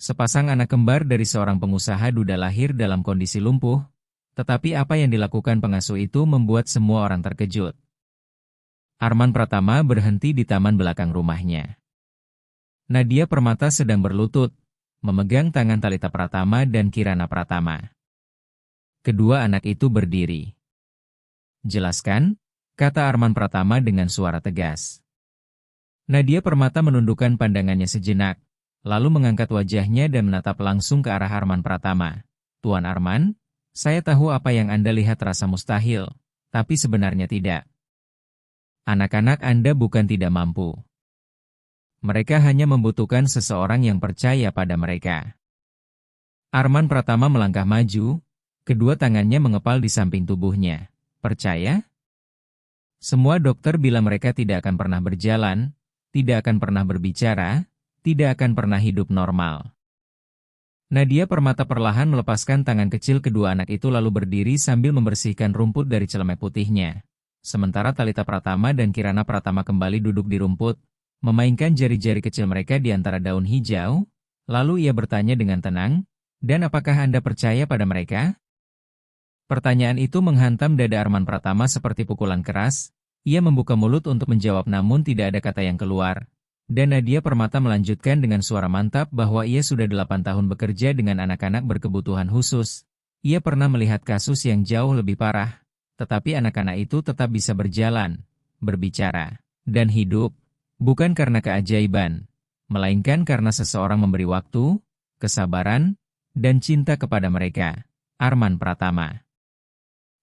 Sepasang anak kembar dari seorang pengusaha duda lahir dalam kondisi lumpuh, tetapi apa yang dilakukan pengasuh itu membuat semua orang terkejut. Arman Pratama berhenti di taman belakang rumahnya. Nadia Permata sedang berlutut, memegang tangan Talita Pratama dan Kirana Pratama. Kedua anak itu berdiri. "Jelaskan," kata Arman Pratama dengan suara tegas. Nadia Permata menundukkan pandangannya sejenak, lalu mengangkat wajahnya dan menatap langsung ke arah Arman Pratama. "Tuan Arman, saya tahu apa yang Anda lihat terasa mustahil, tapi sebenarnya tidak. Anak-anak Anda bukan tidak mampu. Mereka hanya membutuhkan seseorang yang percaya pada mereka." Arman Pratama melangkah maju, kedua tangannya mengepal di samping tubuhnya. "Percaya? Semua dokter bilang mereka tidak akan pernah berjalan, tidak akan pernah berbicara, tidak akan pernah hidup normal." Nadia Permata perlahan melepaskan tangan kecil kedua anak itu lalu berdiri sambil membersihkan rumput dari celemek putihnya. Sementara Talita Pratama dan Kirana Pratama kembali duduk di rumput, memainkan jari-jari kecil mereka di antara daun hijau, lalu ia bertanya dengan tenang, "Dan apakah Anda percaya pada mereka?" Pertanyaan itu menghantam dada Arman Pratama seperti pukulan keras. Ia membuka mulut untuk menjawab namun tidak ada kata yang keluar. Dan Nadia Permata melanjutkan dengan suara mantap bahwa ia sudah 8 tahun bekerja dengan anak-anak berkebutuhan khusus. Ia pernah melihat kasus yang jauh lebih parah. Tetapi anak-anak itu tetap bisa berjalan, berbicara, dan hidup, bukan karena keajaiban, melainkan karena seseorang memberi waktu, kesabaran, dan cinta kepada mereka. Arman Pratama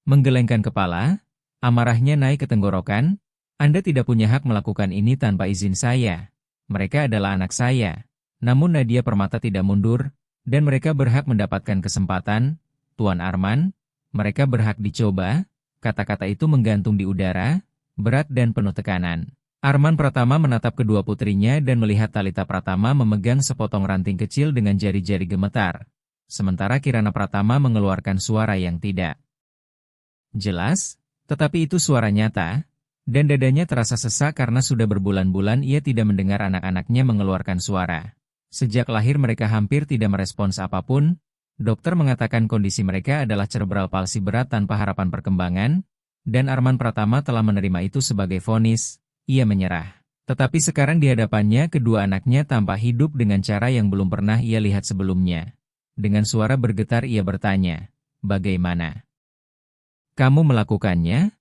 menggelengkan kepala, amarahnya naik ke tenggorokan. "Anda tidak punya hak melakukan ini tanpa izin saya. Mereka adalah anak saya." Namun Nadia Permata tidak mundur, dan mereka berhak mendapatkan kesempatan. "Tuan Arman, mereka berhak dicoba." Kata-kata itu menggantung di udara, berat dan penuh tekanan. Arman Pratama menatap kedua putrinya dan melihat Talita Pratama memegang sepotong ranting kecil dengan jari-jari gemetar. Sementara Kirana Pratama mengeluarkan suara yang tidak jelas, tetapi itu suara nyata, dan dadanya terasa sesak karena sudah berbulan-bulan ia tidak mendengar anak-anaknya mengeluarkan suara. Sejak lahir mereka hampir tidak merespons apapun. Dokter mengatakan kondisi mereka adalah cerebral palsy berat tanpa harapan perkembangan, dan Arman Pratama telah menerima itu sebagai vonis. Ia menyerah. Tetapi sekarang di hadapannya kedua anaknya tampak hidup dengan cara yang belum pernah ia lihat sebelumnya. Dengan suara bergetar ia bertanya, "Bagaimana kamu melakukannya?"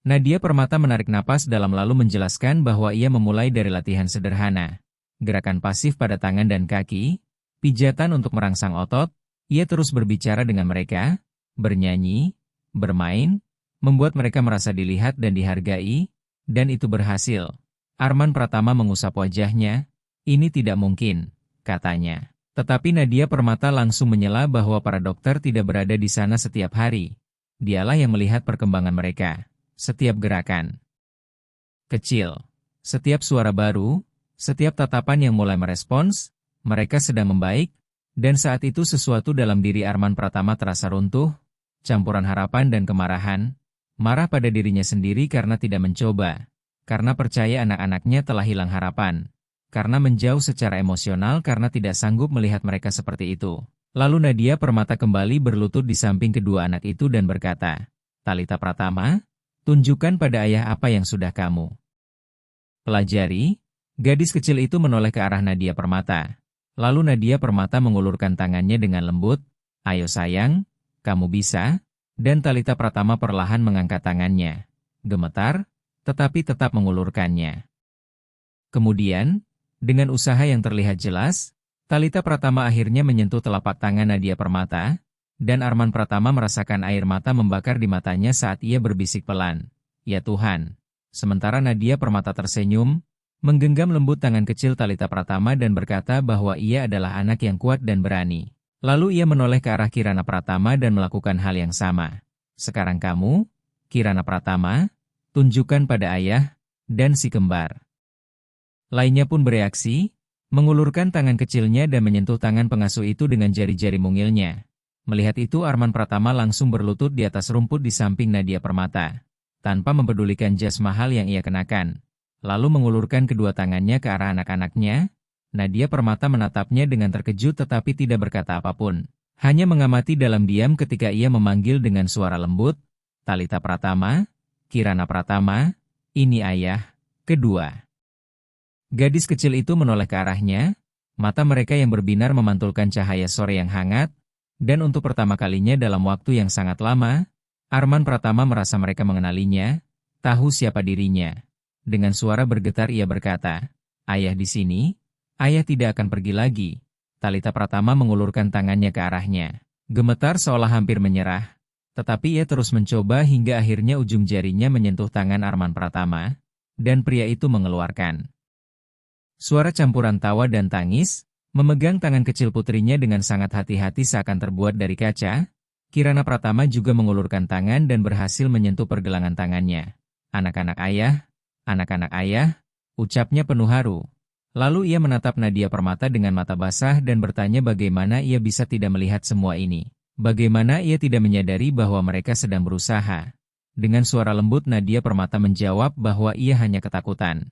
Nadia Permata menarik napas dalam lalu menjelaskan bahwa ia memulai dari latihan sederhana. Gerakan pasif pada tangan dan kaki, pijatan untuk merangsang otot, ia terus berbicara dengan mereka, bernyanyi, bermain, membuat mereka merasa dilihat dan dihargai, dan itu berhasil. Arman Pratama mengusap wajahnya, "Ini tidak mungkin," katanya. Tetapi Nadia Permata langsung menyela bahwa para dokter tidak berada di sana setiap hari. Dialah yang melihat perkembangan mereka. Setiap gerakan kecil, setiap suara baru, setiap tatapan yang mulai merespons, mereka sedang membaik, dan saat itu sesuatu dalam diri Arman Pratama terasa runtuh, campuran harapan dan kemarahan, marah pada dirinya sendiri karena tidak mencoba, karena percaya anak-anaknya telah hilang harapan, karena menjauh secara emosional karena tidak sanggup melihat mereka seperti itu. Lalu Nadia Permata kembali berlutut di samping kedua anak itu dan berkata, "Talita Pratama, tunjukkan pada ayah apa yang sudah kamu pelajari." Gadis kecil itu menoleh ke arah Nadia Permata. Lalu Nadia Permata mengulurkan tangannya dengan lembut, "Ayo sayang, kamu bisa." Dan Talita Pratama perlahan mengangkat tangannya. Gemetar, tetapi tetap mengulurkannya. Kemudian, dengan usaha yang terlihat jelas, Talita Pratama akhirnya menyentuh telapak tangan Nadia Permata, dan Arman Pratama merasakan air mata membakar di matanya saat ia berbisik pelan, "Ya Tuhan." Sementara Nadia Permata tersenyum, menggenggam lembut tangan kecil Talita Pratama dan berkata bahwa ia adalah anak yang kuat dan berani. Lalu ia menoleh ke arah Kirana Pratama dan melakukan hal yang sama. "Sekarang kamu, Kirana Pratama, tunjukkan pada ayah dan si kembar." Lainnya pun bereaksi, mengulurkan tangan kecilnya dan menyentuh tangan pengasuh itu dengan jari-jari mungilnya. Melihat itu Arman Pratama langsung berlutut di atas rumput di samping Nadia Permata, tanpa mempedulikan jas mahal yang ia kenakan. Lalu mengulurkan kedua tangannya ke arah anak-anaknya, Nadia Permata menatapnya dengan terkejut tetapi tidak berkata apapun. Hanya mengamati dalam diam ketika ia memanggil dengan suara lembut, "Talita Pratama, Kirana Pratama, ini ayah." Kedua gadis kecil itu menoleh ke arahnya, mata mereka yang berbinar memantulkan cahaya sore yang hangat, dan untuk pertama kalinya dalam waktu yang sangat lama, Arman Pratama merasa mereka mengenalinya, tahu siapa dirinya. Dengan suara bergetar ia berkata, "Ayah di sini, ayah tidak akan pergi lagi." Talita Pratama mengulurkan tangannya ke arahnya. Gemetar seolah hampir menyerah, tetapi ia terus mencoba hingga akhirnya ujung jarinya menyentuh tangan Arman Pratama, dan pria itu mengeluarkan suara campuran tawa dan tangis, memegang tangan kecil putrinya dengan sangat hati-hati seakan terbuat dari kaca. Kirana Pratama juga mengulurkan tangan dan berhasil menyentuh pergelangan tangannya. "Anak-anak ayah," ucapnya penuh haru. Lalu ia menatap Nadia Permata dengan mata basah dan bertanya bagaimana ia bisa tidak melihat semua ini. Bagaimana ia tidak menyadari bahwa mereka sedang berusaha. Dengan suara lembut Nadia Permata menjawab bahwa ia hanya ketakutan.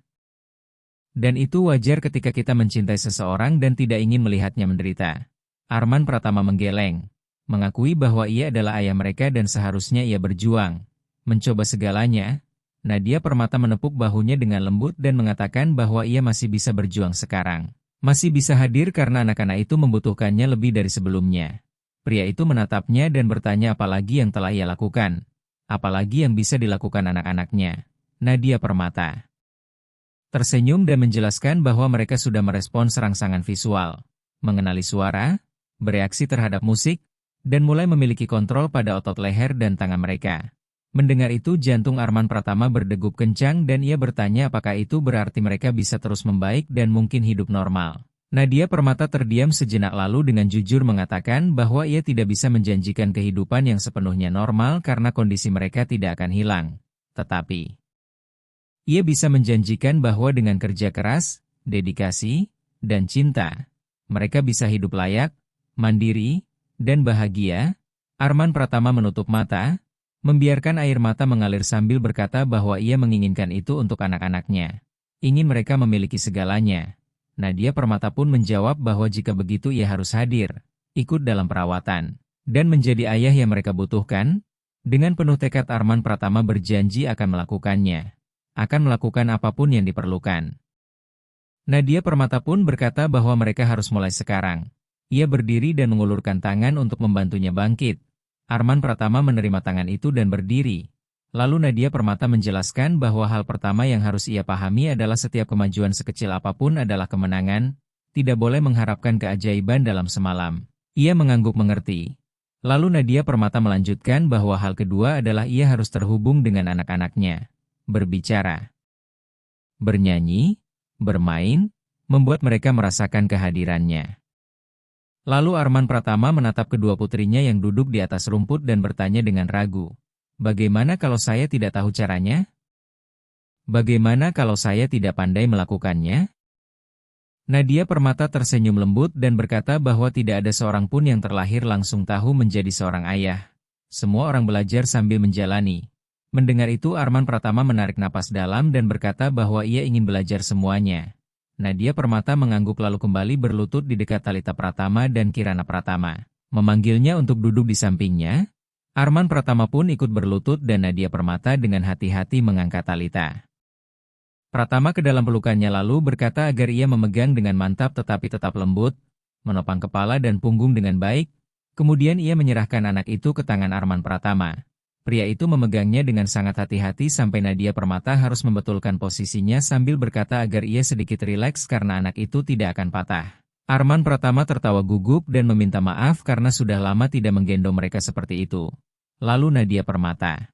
Dan itu wajar ketika kita mencintai seseorang dan tidak ingin melihatnya menderita. Arman Pratama menggeleng, mengakui bahwa ia adalah ayah mereka dan seharusnya ia berjuang. Mencoba segalanya, Nadia Permata menepuk bahunya dengan lembut dan mengatakan bahwa ia masih bisa berjuang sekarang. Masih bisa hadir karena anak-anak itu membutuhkannya lebih dari sebelumnya. Pria itu menatapnya dan bertanya apalagi yang telah ia lakukan. Apalagi yang bisa dilakukan anak-anaknya. Nadia Permata tersenyum dan menjelaskan bahwa mereka sudah merespons rangsangan visual, mengenali suara, bereaksi terhadap musik, dan mulai memiliki kontrol pada otot leher dan tangan mereka. Mendengar itu jantung Arman Pratama berdegup kencang dan ia bertanya apakah itu berarti mereka bisa terus membaik dan mungkin hidup normal. Nadia Permata terdiam sejenak lalu dengan jujur mengatakan bahwa ia tidak bisa menjanjikan kehidupan yang sepenuhnya normal karena kondisi mereka tidak akan hilang. Tetapi ia bisa menjanjikan bahwa dengan kerja keras, dedikasi, dan cinta, mereka bisa hidup layak, mandiri, dan bahagia. Arman Pratama menutup mata, membiarkan air mata mengalir sambil berkata bahwa ia menginginkan itu untuk anak-anaknya. Ingin mereka memiliki segalanya. Nadia Permata pun menjawab bahwa jika begitu ia harus hadir, ikut dalam perawatan, dan menjadi ayah yang mereka butuhkan. Dengan penuh tekad Arman Pratama berjanji akan melakukannya. Akan melakukan apapun yang diperlukan. Nadia Permata pun berkata bahwa mereka harus mulai sekarang. Ia berdiri dan mengulurkan tangan untuk membantunya bangkit. Arman Pratama menerima tangan itu dan berdiri. Lalu Nadia Permata menjelaskan bahwa hal pertama yang harus ia pahami adalah setiap kemajuan sekecil apapun adalah kemenangan, tidak boleh mengharapkan keajaiban dalam semalam. Ia mengangguk mengerti. Lalu Nadia Permata melanjutkan bahwa hal kedua adalah ia harus terhubung dengan anak-anaknya. Berbicara, bernyanyi, bermain, membuat mereka merasakan kehadirannya. Lalu Arman Pratama menatap kedua putrinya yang duduk di atas rumput dan bertanya dengan ragu, "Bagaimana kalau saya tidak tahu caranya? Bagaimana kalau saya tidak pandai melakukannya?" Nadia Permata tersenyum lembut dan berkata bahwa tidak ada seorang pun yang terlahir langsung tahu menjadi seorang ayah. Semua orang belajar sambil menjalani. Mendengar itu Arman Pratama menarik napas dalam dan berkata bahwa ia ingin belajar semuanya. Nadia Permata mengangguk lalu kembali berlutut di dekat Talita Pratama dan Kirana Pratama. Memanggilnya untuk duduk di sampingnya. Arman Pratama pun ikut berlutut dan Nadia Permata dengan hati-hati mengangkat Talita Pratama ke dalam pelukannya lalu berkata agar ia memegang dengan mantap tetapi tetap lembut, menopang kepala dan punggung dengan baik. Kemudian ia menyerahkan anak itu ke tangan Arman Pratama. Pria itu memegangnya dengan sangat hati-hati sampai Nadia Permata harus membetulkan posisinya sambil berkata agar ia sedikit rileks karena anak itu tidak akan patah. Arman Pratama tertawa gugup dan meminta maaf karena sudah lama tidak menggendong mereka seperti itu. Lalu Nadia Permata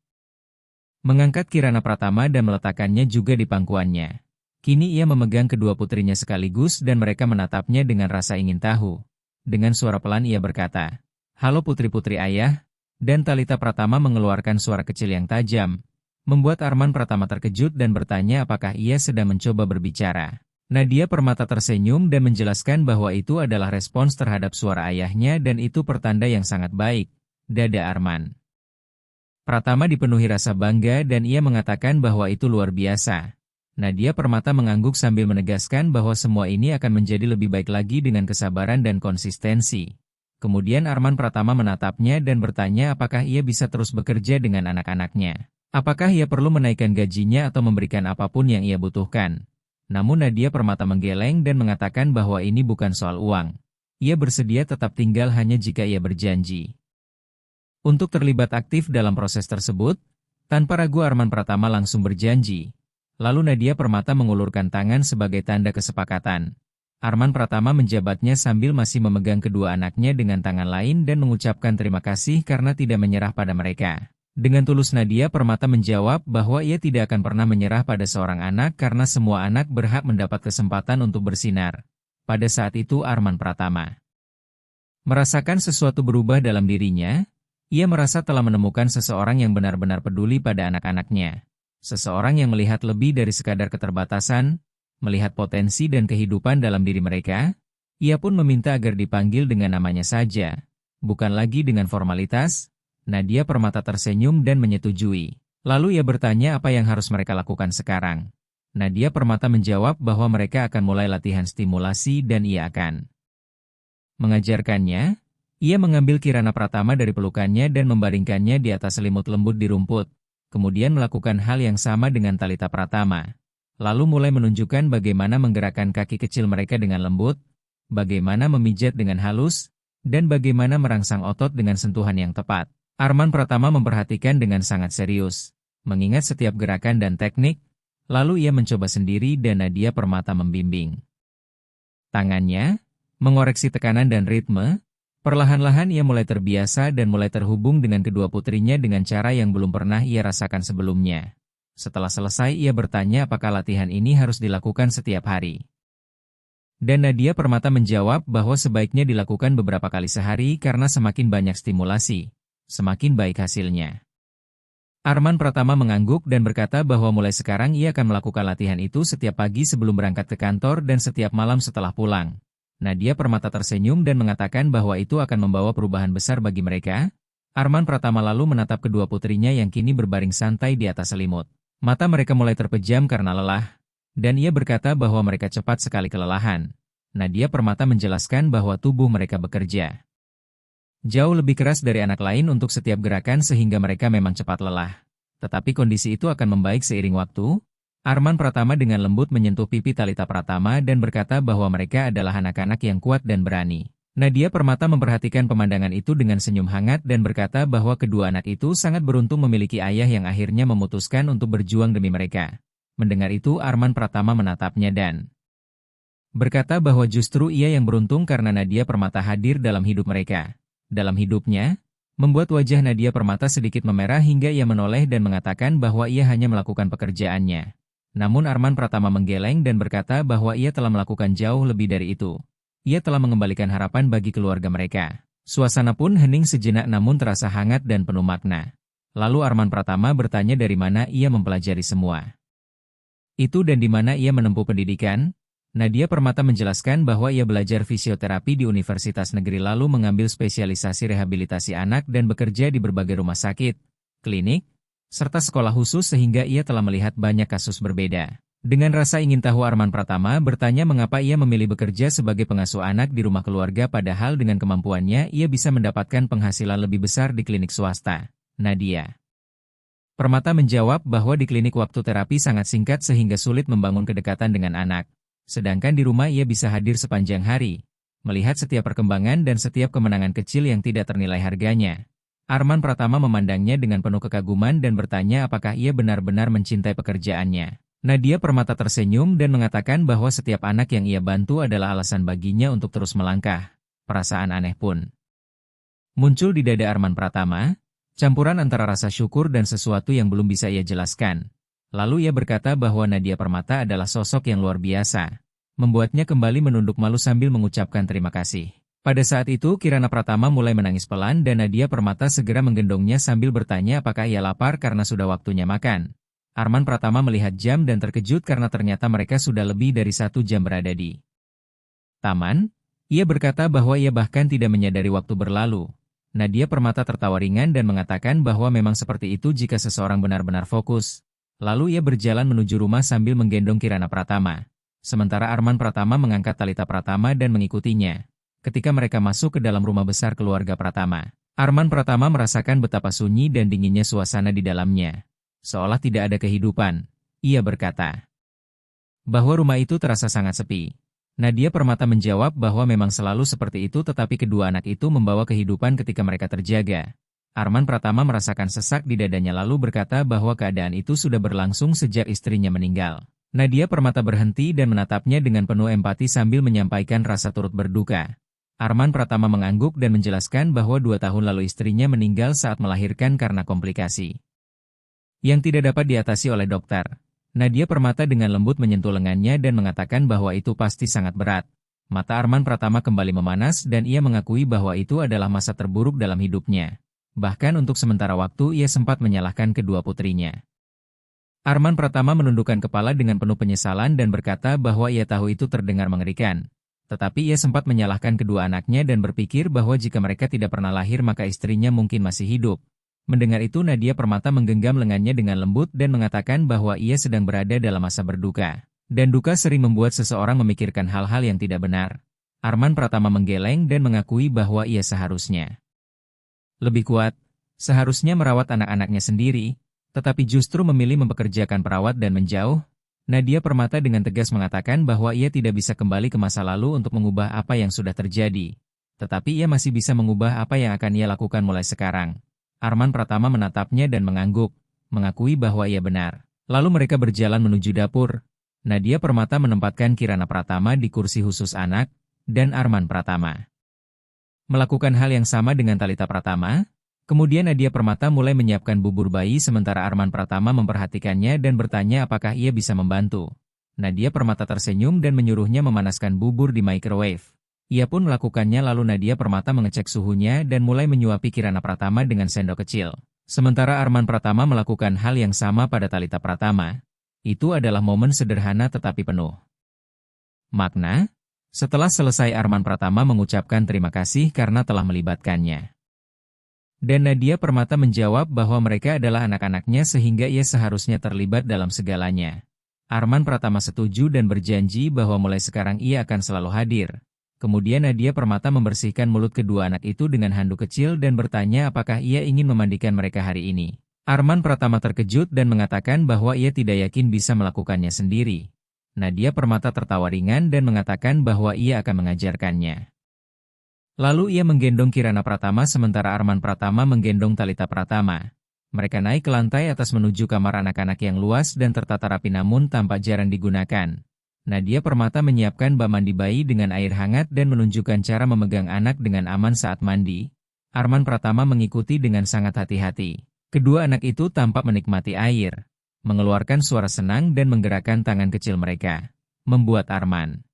mengangkat Kirana Pratama dan meletakkannya juga di pangkuannya. Kini ia memegang kedua putrinya sekaligus dan mereka menatapnya dengan rasa ingin tahu. Dengan suara pelan ia berkata, "Halo putri-putri ayah." Dan Talita Pratama mengeluarkan suara kecil yang tajam, membuat Arman Pratama terkejut dan bertanya apakah ia sedang mencoba berbicara. Nadia Permata tersenyum dan menjelaskan bahwa itu adalah respons terhadap suara ayahnya dan itu pertanda yang sangat baik. Dada Arman Pratama dipenuhi rasa bangga dan ia mengatakan bahwa itu luar biasa. Nadia Permata mengangguk sambil menegaskan bahwa semua ini akan menjadi lebih baik lagi dengan kesabaran dan konsistensi. Kemudian Arman Pratama menatapnya dan bertanya apakah ia bisa terus bekerja dengan anak-anaknya. Apakah ia perlu menaikkan gajinya atau memberikan apapun yang ia butuhkan. Namun Nadia Permata menggeleng dan mengatakan bahwa ini bukan soal uang. Ia bersedia tetap tinggal hanya jika ia berjanji untuk terlibat aktif dalam proses tersebut. Tanpa ragu Arman Pratama langsung berjanji. Lalu Nadia Permata mengulurkan tangan sebagai tanda kesepakatan. Arman Pratama menjabatnya sambil masih memegang kedua anaknya dengan tangan lain dan mengucapkan terima kasih karena tidak menyerah pada mereka. Dengan tulus Nadia Permata menjawab bahwa ia tidak akan pernah menyerah pada seorang anak karena semua anak berhak mendapat kesempatan untuk bersinar. Pada saat itu Arman Pratama merasakan sesuatu berubah dalam dirinya. Ia merasa telah menemukan seseorang yang benar-benar peduli pada anak-anaknya. Seseorang yang melihat lebih dari sekadar keterbatasan, melihat potensi dan kehidupan dalam diri mereka. Ia pun meminta agar dipanggil dengan namanya saja, bukan lagi dengan formalitas. Nadia Permata tersenyum dan menyetujui. Lalu ia bertanya apa yang harus mereka lakukan sekarang. Nadia Permata menjawab bahwa mereka akan mulai latihan stimulasi dan ia akan mengajarkannya. Ia mengambil Kirana Pratama dari pelukannya dan membaringkannya di atas selimut lembut di rumput. Kemudian melakukan hal yang sama dengan Talita Pratama. Lalu mulai menunjukkan bagaimana menggerakkan kaki kecil mereka dengan lembut, bagaimana memijat dengan halus, dan bagaimana merangsang otot dengan sentuhan yang tepat. Arman Pratama memperhatikan dengan sangat serius, mengingat setiap gerakan dan teknik, lalu ia mencoba sendiri dan Nadia Permata membimbing. Tangannya mengoreksi tekanan dan ritme. Perlahan-lahan ia mulai terbiasa dan mulai terhubung dengan kedua putrinya dengan cara yang belum pernah ia rasakan sebelumnya. Setelah selesai ia bertanya apakah latihan ini harus dilakukan setiap hari. Dan Nadia Permata menjawab bahwa sebaiknya dilakukan beberapa kali sehari karena semakin banyak stimulasi, semakin baik hasilnya. Arman Pratama mengangguk dan berkata bahwa mulai sekarang ia akan melakukan latihan itu setiap pagi sebelum berangkat ke kantor dan setiap malam setelah pulang. Nadia Permata tersenyum dan mengatakan bahwa itu akan membawa perubahan besar bagi mereka. Arman Pratama lalu menatap kedua putrinya yang kini berbaring santai di atas selimut. Mata mereka mulai terpejam karena lelah, dan ia berkata bahwa mereka cepat sekali kelelahan. Nadia Permata menjelaskan bahwa tubuh mereka bekerja jauh lebih keras dari anak lain untuk setiap gerakan sehingga mereka memang cepat lelah. Tetapi kondisi itu akan membaik seiring waktu. Arman Pratama dengan lembut menyentuh pipi Talita Pratama dan berkata bahwa mereka adalah anak-anak yang kuat dan berani. Nadia Permata memperhatikan pemandangan itu dengan senyum hangat dan berkata bahwa kedua anak itu sangat beruntung memiliki ayah yang akhirnya memutuskan untuk berjuang demi mereka. Mendengar itu Arman Pratama menatapnya dan berkata bahwa justru ia yang beruntung karena Nadia Permata hadir dalam hidup mereka. Dalam hidupnya, membuat wajah Nadia Permata sedikit memerah hingga ia menoleh dan mengatakan bahwa ia hanya melakukan pekerjaannya. Namun Arman Pratama menggeleng dan berkata bahwa ia telah melakukan jauh lebih dari itu. Ia telah mengembalikan harapan bagi keluarga mereka. Suasana pun hening sejenak namun terasa hangat dan penuh makna. Lalu Arman Pratama bertanya dari mana ia mempelajari semua itu dan di mana ia menempuh pendidikan. Nadia Permata menjelaskan bahwa ia belajar fisioterapi di Universitas Negeri lalu mengambil spesialisasi rehabilitasi anak dan bekerja di berbagai rumah sakit, klinik, serta sekolah khusus sehingga ia telah melihat banyak kasus berbeda. Dengan rasa ingin tahu Arman Pratama bertanya mengapa ia memilih bekerja sebagai pengasuh anak di rumah keluarga padahal dengan kemampuannya ia bisa mendapatkan penghasilan lebih besar di klinik swasta. Nadia Permata menjawab bahwa di klinik waktu terapi sangat singkat sehingga sulit membangun kedekatan dengan anak. Sedangkan di rumah ia bisa hadir sepanjang hari, melihat setiap perkembangan dan setiap kemenangan kecil yang tidak ternilai harganya. Arman Pratama memandangnya dengan penuh kekaguman dan bertanya apakah ia benar-benar mencintai pekerjaannya. Nadia Permata tersenyum dan mengatakan bahwa setiap anak yang ia bantu adalah alasan baginya untuk terus melangkah. Perasaan aneh pun muncul di dada Arman Pratama, campuran antara rasa syukur dan sesuatu yang belum bisa ia jelaskan. Lalu ia berkata bahwa Nadia Permata adalah sosok yang luar biasa, membuatnya kembali menunduk malu sambil mengucapkan terima kasih. Pada saat itu Kirana Pratama mulai menangis pelan dan Nadia Permata segera menggendongnya sambil bertanya apakah ia lapar karena sudah waktunya makan. Arman Pratama melihat jam dan terkejut karena ternyata mereka sudah lebih dari 1 jam berada di taman. Ia berkata bahwa ia bahkan tidak menyadari waktu berlalu. Nadia Permata tertawa ringan dan mengatakan bahwa memang seperti itu jika seseorang benar-benar fokus. Lalu ia berjalan menuju rumah sambil menggendong Kirana Pratama. Sementara Arman Pratama mengangkat Talita Pratama dan mengikutinya. Ketika mereka masuk ke dalam rumah besar keluarga Pratama, Arman Pratama merasakan betapa sunyi dan dinginnya suasana di dalamnya. Seolah tidak ada kehidupan. Ia berkata bahwa rumah itu terasa sangat sepi. Nadia Permata menjawab bahwa memang selalu seperti itu, tetapi kedua anak itu membawa kehidupan ketika mereka terjaga. Arman Pratama merasakan sesak di dadanya lalu berkata bahwa keadaan itu sudah berlangsung sejak istrinya meninggal. Nadia Permata berhenti dan menatapnya dengan penuh empati sambil menyampaikan rasa turut berduka. Arman Pratama mengangguk dan menjelaskan bahwa 2 tahun lalu istrinya meninggal saat melahirkan karena komplikasi yang tidak dapat diatasi oleh dokter. Nadia Permata dengan lembut menyentuh lengannya dan mengatakan bahwa itu pasti sangat berat. Mata Arman Pratama kembali memanas dan ia mengakui bahwa itu adalah masa terburuk dalam hidupnya. Bahkan untuk sementara waktu ia sempat menyalahkan kedua putrinya. Arman Pratama menundukkan kepala dengan penuh penyesalan dan berkata bahwa ia tahu itu terdengar mengerikan. Tetapi ia sempat menyalahkan kedua anaknya dan berpikir bahwa jika mereka tidak pernah lahir maka istrinya mungkin masih hidup. Mendengar itu Nadia Permata menggenggam lengannya dengan lembut dan mengatakan bahwa ia sedang berada dalam masa berduka. Dan duka sering membuat seseorang memikirkan hal-hal yang tidak benar. Arman Pratama menggeleng dan mengakui bahwa ia seharusnya lebih kuat, seharusnya merawat anak-anaknya sendiri, tetapi justru memilih mempekerjakan perawat dan menjauh. Nadia Permata dengan tegas mengatakan bahwa ia tidak bisa kembali ke masa lalu untuk mengubah apa yang sudah terjadi. Tetapi ia masih bisa mengubah apa yang akan ia lakukan mulai sekarang. Arman Pratama menatapnya dan mengangguk, mengakui bahwa ia benar. Lalu mereka berjalan menuju dapur. Nadia Permata menempatkan Kirana Pratama di kursi khusus anak, dan Arman Pratama melakukan hal yang sama dengan Talita Pratama. Kemudian Nadia Permata mulai menyiapkan bubur bayi sementara Arman Pratama memperhatikannya dan bertanya apakah ia bisa membantu. Nadia Permata tersenyum dan menyuruhnya memanaskan bubur di microwave. Ia pun melakukannya lalu Nadia Permata mengecek suhunya dan mulai menyuapi Kirana Pratama dengan sendok kecil. Sementara Arman Pratama melakukan hal yang sama pada Talita Pratama. Itu adalah momen sederhana tetapi penuh makna. Setelah selesai Arman Pratama mengucapkan terima kasih karena telah melibatkannya. Dan Nadia Permata menjawab bahwa mereka adalah anak-anaknya sehingga ia seharusnya terlibat dalam segalanya. Arman Pratama setuju dan berjanji bahwa mulai sekarang ia akan selalu hadir. Kemudian Nadia Permata membersihkan mulut kedua anak itu dengan handuk kecil dan bertanya apakah ia ingin memandikan mereka hari ini. Arman Pratama terkejut dan mengatakan bahwa ia tidak yakin bisa melakukannya sendiri. Nadia Permata tertawa ringan dan mengatakan bahwa ia akan mengajarkannya. Lalu ia menggendong Kirana Pratama sementara Arman Pratama menggendong Talita Pratama. Mereka naik ke lantai atas menuju kamar anak-anak yang luas dan tertata rapi namun tampak jarang digunakan. Nadia Permata menyiapkan bak mandi bayi dengan air hangat dan menunjukkan cara memegang anak dengan aman saat mandi. Arman Pratama mengikuti dengan sangat hati-hati. Kedua anak itu tampak menikmati air, mengeluarkan suara senang dan menggerakkan tangan kecil mereka, membuat Arman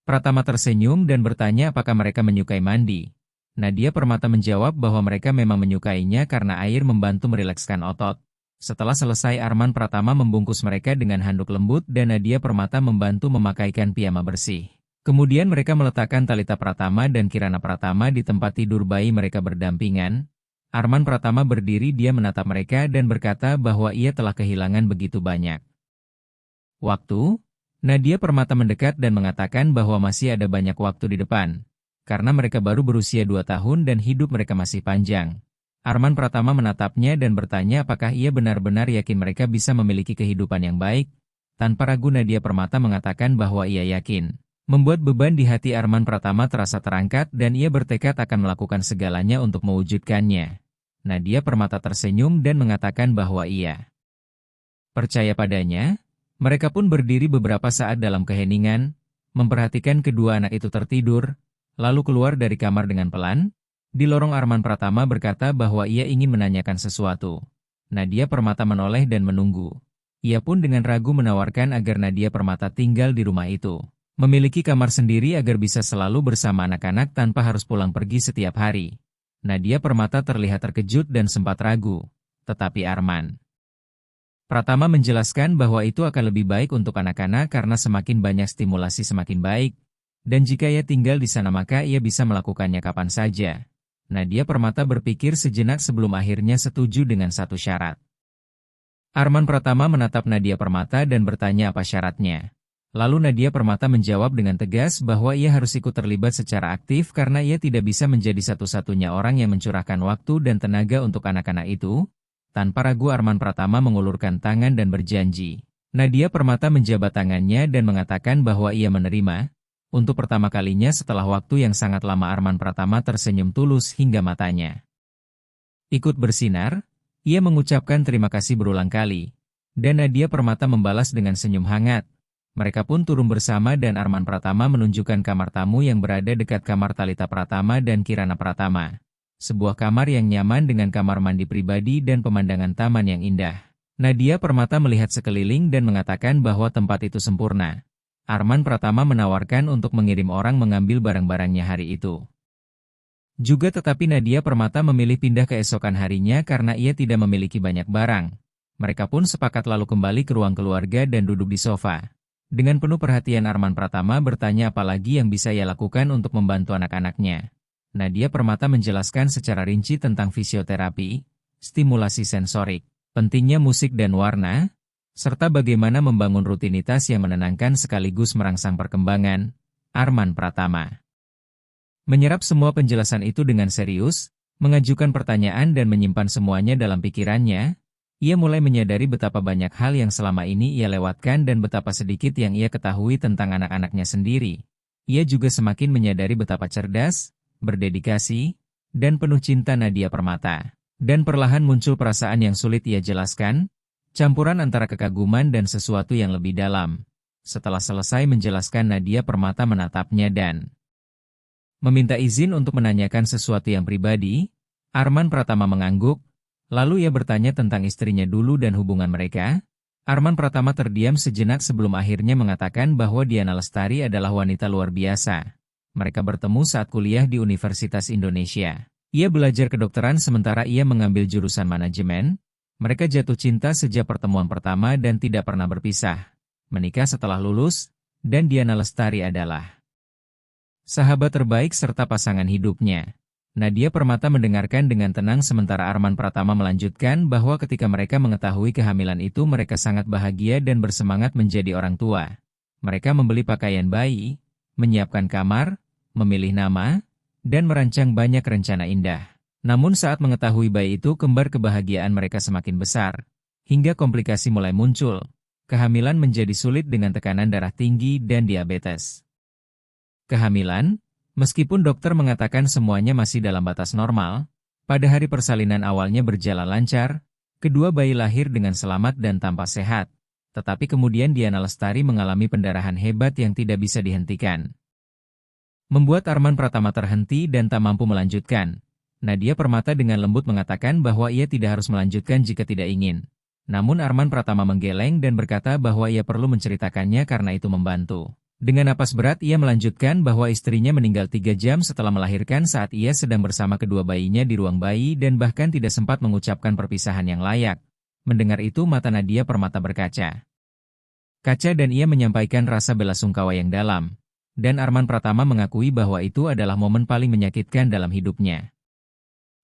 Pratama tersenyum dan bertanya apakah mereka menyukai mandi. Nadia Permata menjawab bahwa mereka memang menyukainya karena air membantu merilekskan otot. Setelah selesai Arman Pratama membungkus mereka dengan handuk lembut dan Nadia Permata membantu memakaikan piyama bersih. Kemudian mereka meletakkan Talita Pratama dan Kirana Pratama di tempat tidur bayi mereka berdampingan. Arman Pratama berdiri dia menatap mereka dan berkata bahwa ia telah kehilangan begitu banyak waktu. Nadia Permata mendekat dan mengatakan bahwa masih ada banyak waktu di depan. Karena mereka baru berusia 2 tahun dan hidup mereka masih panjang. Arman Pratama menatapnya dan bertanya apakah ia benar-benar yakin mereka bisa memiliki kehidupan yang baik. Tanpa ragu Nadia Permata mengatakan bahwa ia yakin. Membuat beban di hati Arman Pratama terasa terangkat dan ia bertekad akan melakukan segalanya untuk mewujudkannya. Nadia Permata tersenyum dan mengatakan bahwa ia percaya padanya. Mereka pun berdiri beberapa saat dalam keheningan, memperhatikan kedua anak itu tertidur, lalu keluar dari kamar dengan pelan. Di lorong Arman Pratama berkata bahwa ia ingin menanyakan sesuatu. Nadia Permata menoleh dan menunggu. Ia pun dengan ragu menawarkan agar Nadia Permata tinggal di rumah itu. Memiliki kamar sendiri agar bisa selalu bersama anak-anak tanpa harus pulang pergi setiap hari. Nadia Permata terlihat terkejut dan sempat ragu. Tetapi Arman Pratama menjelaskan bahwa itu akan lebih baik untuk anak-anak karena semakin banyak stimulasi semakin baik. Dan jika ia tinggal di sana maka ia bisa melakukannya kapan saja. Nadia Permata berpikir sejenak sebelum akhirnya setuju dengan satu syarat. Arman Pratama menatap Nadia Permata dan bertanya apa syaratnya. Lalu Nadia Permata menjawab dengan tegas bahwa ia harus ikut terlibat secara aktif karena ia tidak bisa menjadi satu-satunya orang yang mencurahkan waktu dan tenaga untuk anak-anak itu. Tanpa ragu Arman Pratama mengulurkan tangan dan berjanji. Nadia Permata menjabat tangannya dan mengatakan bahwa ia menerima. Untuk pertama kalinya setelah waktu yang sangat lama Arman Pratama tersenyum tulus hingga matanya ikut bersinar. Ia mengucapkan terima kasih berulang kali. Dan Nadia Permata membalas dengan senyum hangat. Mereka pun turun bersama dan Arman Pratama menunjukkan kamar tamu yang berada dekat kamar Talita Pratama dan Kirana Pratama. Sebuah kamar yang nyaman dengan kamar mandi pribadi dan pemandangan taman yang indah. Nadia Permata melihat sekeliling dan mengatakan bahwa tempat itu sempurna. Arman Pratama menawarkan untuk mengirim orang mengambil barang-barangnya hari itu. Juga tetapi Nadia Permata memilih pindah keesokan harinya karena ia tidak memiliki banyak barang. Mereka pun sepakat lalu kembali ke ruang keluarga dan duduk di sofa. Dengan penuh perhatian Arman Pratama bertanya apa lagi yang bisa ia lakukan untuk membantu anak-anaknya. Nadia Permata menjelaskan secara rinci tentang fisioterapi, stimulasi sensorik, pentingnya musik dan warna, serta bagaimana membangun rutinitas yang menenangkan sekaligus merangsang perkembangan. Arman Pratama menyerap semua penjelasan itu dengan serius, mengajukan pertanyaan dan menyimpan semuanya dalam pikirannya. Ia mulai menyadari betapa banyak hal yang selama ini ia lewatkan dan betapa sedikit yang ia ketahui tentang anak-anaknya sendiri. Ia juga semakin menyadari betapa cerdas, berdedikasi, dan penuh cinta Nadia Permata. Dan perlahan muncul perasaan yang sulit ia jelaskan, campuran antara kekaguman dan sesuatu yang lebih dalam. Setelah selesai menjelaskan Nadia Permata menatapnya dan meminta izin untuk menanyakan sesuatu yang pribadi. Arman Pratama mengangguk. Lalu ia bertanya tentang istrinya dulu dan hubungan mereka. Arman Pratama terdiam sejenak sebelum akhirnya mengatakan bahwa Diana Lestari adalah wanita luar biasa. Mereka bertemu saat kuliah di Universitas Indonesia. Ia belajar kedokteran sementara ia mengambil jurusan manajemen. Mereka jatuh cinta sejak pertemuan pertama dan tidak pernah berpisah. Menikah setelah lulus, dan Diana Lestari adalah sahabat terbaik serta pasangan hidupnya. Nadia Permata mendengarkan dengan tenang sementara Arman Pratama melanjutkan bahwa ketika mereka mengetahui kehamilan itu mereka sangat bahagia dan bersemangat menjadi orang tua. Mereka membeli pakaian bayi, menyiapkan kamar, memilih nama, dan merancang banyak rencana indah. Namun saat mengetahui bayi itu kembar kebahagiaan mereka semakin besar. Hingga komplikasi mulai muncul. Kehamilan menjadi sulit dengan tekanan darah tinggi dan diabetes. Kehamilan, meskipun dokter mengatakan semuanya masih dalam batas normal, pada hari persalinan awalnya berjalan lancar, kedua bayi lahir dengan selamat dan tampak sehat. Tetapi kemudian Diana Lestari mengalami pendarahan hebat yang tidak bisa dihentikan. Membuat Arman Pratama terhenti dan tak mampu melanjutkan. Nadia Permata dengan lembut mengatakan bahwa ia tidak harus melanjutkan jika tidak ingin. Namun Arman Pratama menggeleng dan berkata bahwa ia perlu menceritakannya karena itu membantu. Dengan napas berat ia melanjutkan bahwa istrinya meninggal 3 jam setelah melahirkan saat ia sedang bersama kedua bayinya di ruang bayi dan bahkan tidak sempat mengucapkan perpisahan yang layak. Mendengar itu mata Nadia Permata berkaca. Kaca dan ia menyampaikan rasa belasungkawa yang dalam. Dan Arman Pratama mengakui bahwa itu adalah momen paling menyakitkan dalam hidupnya.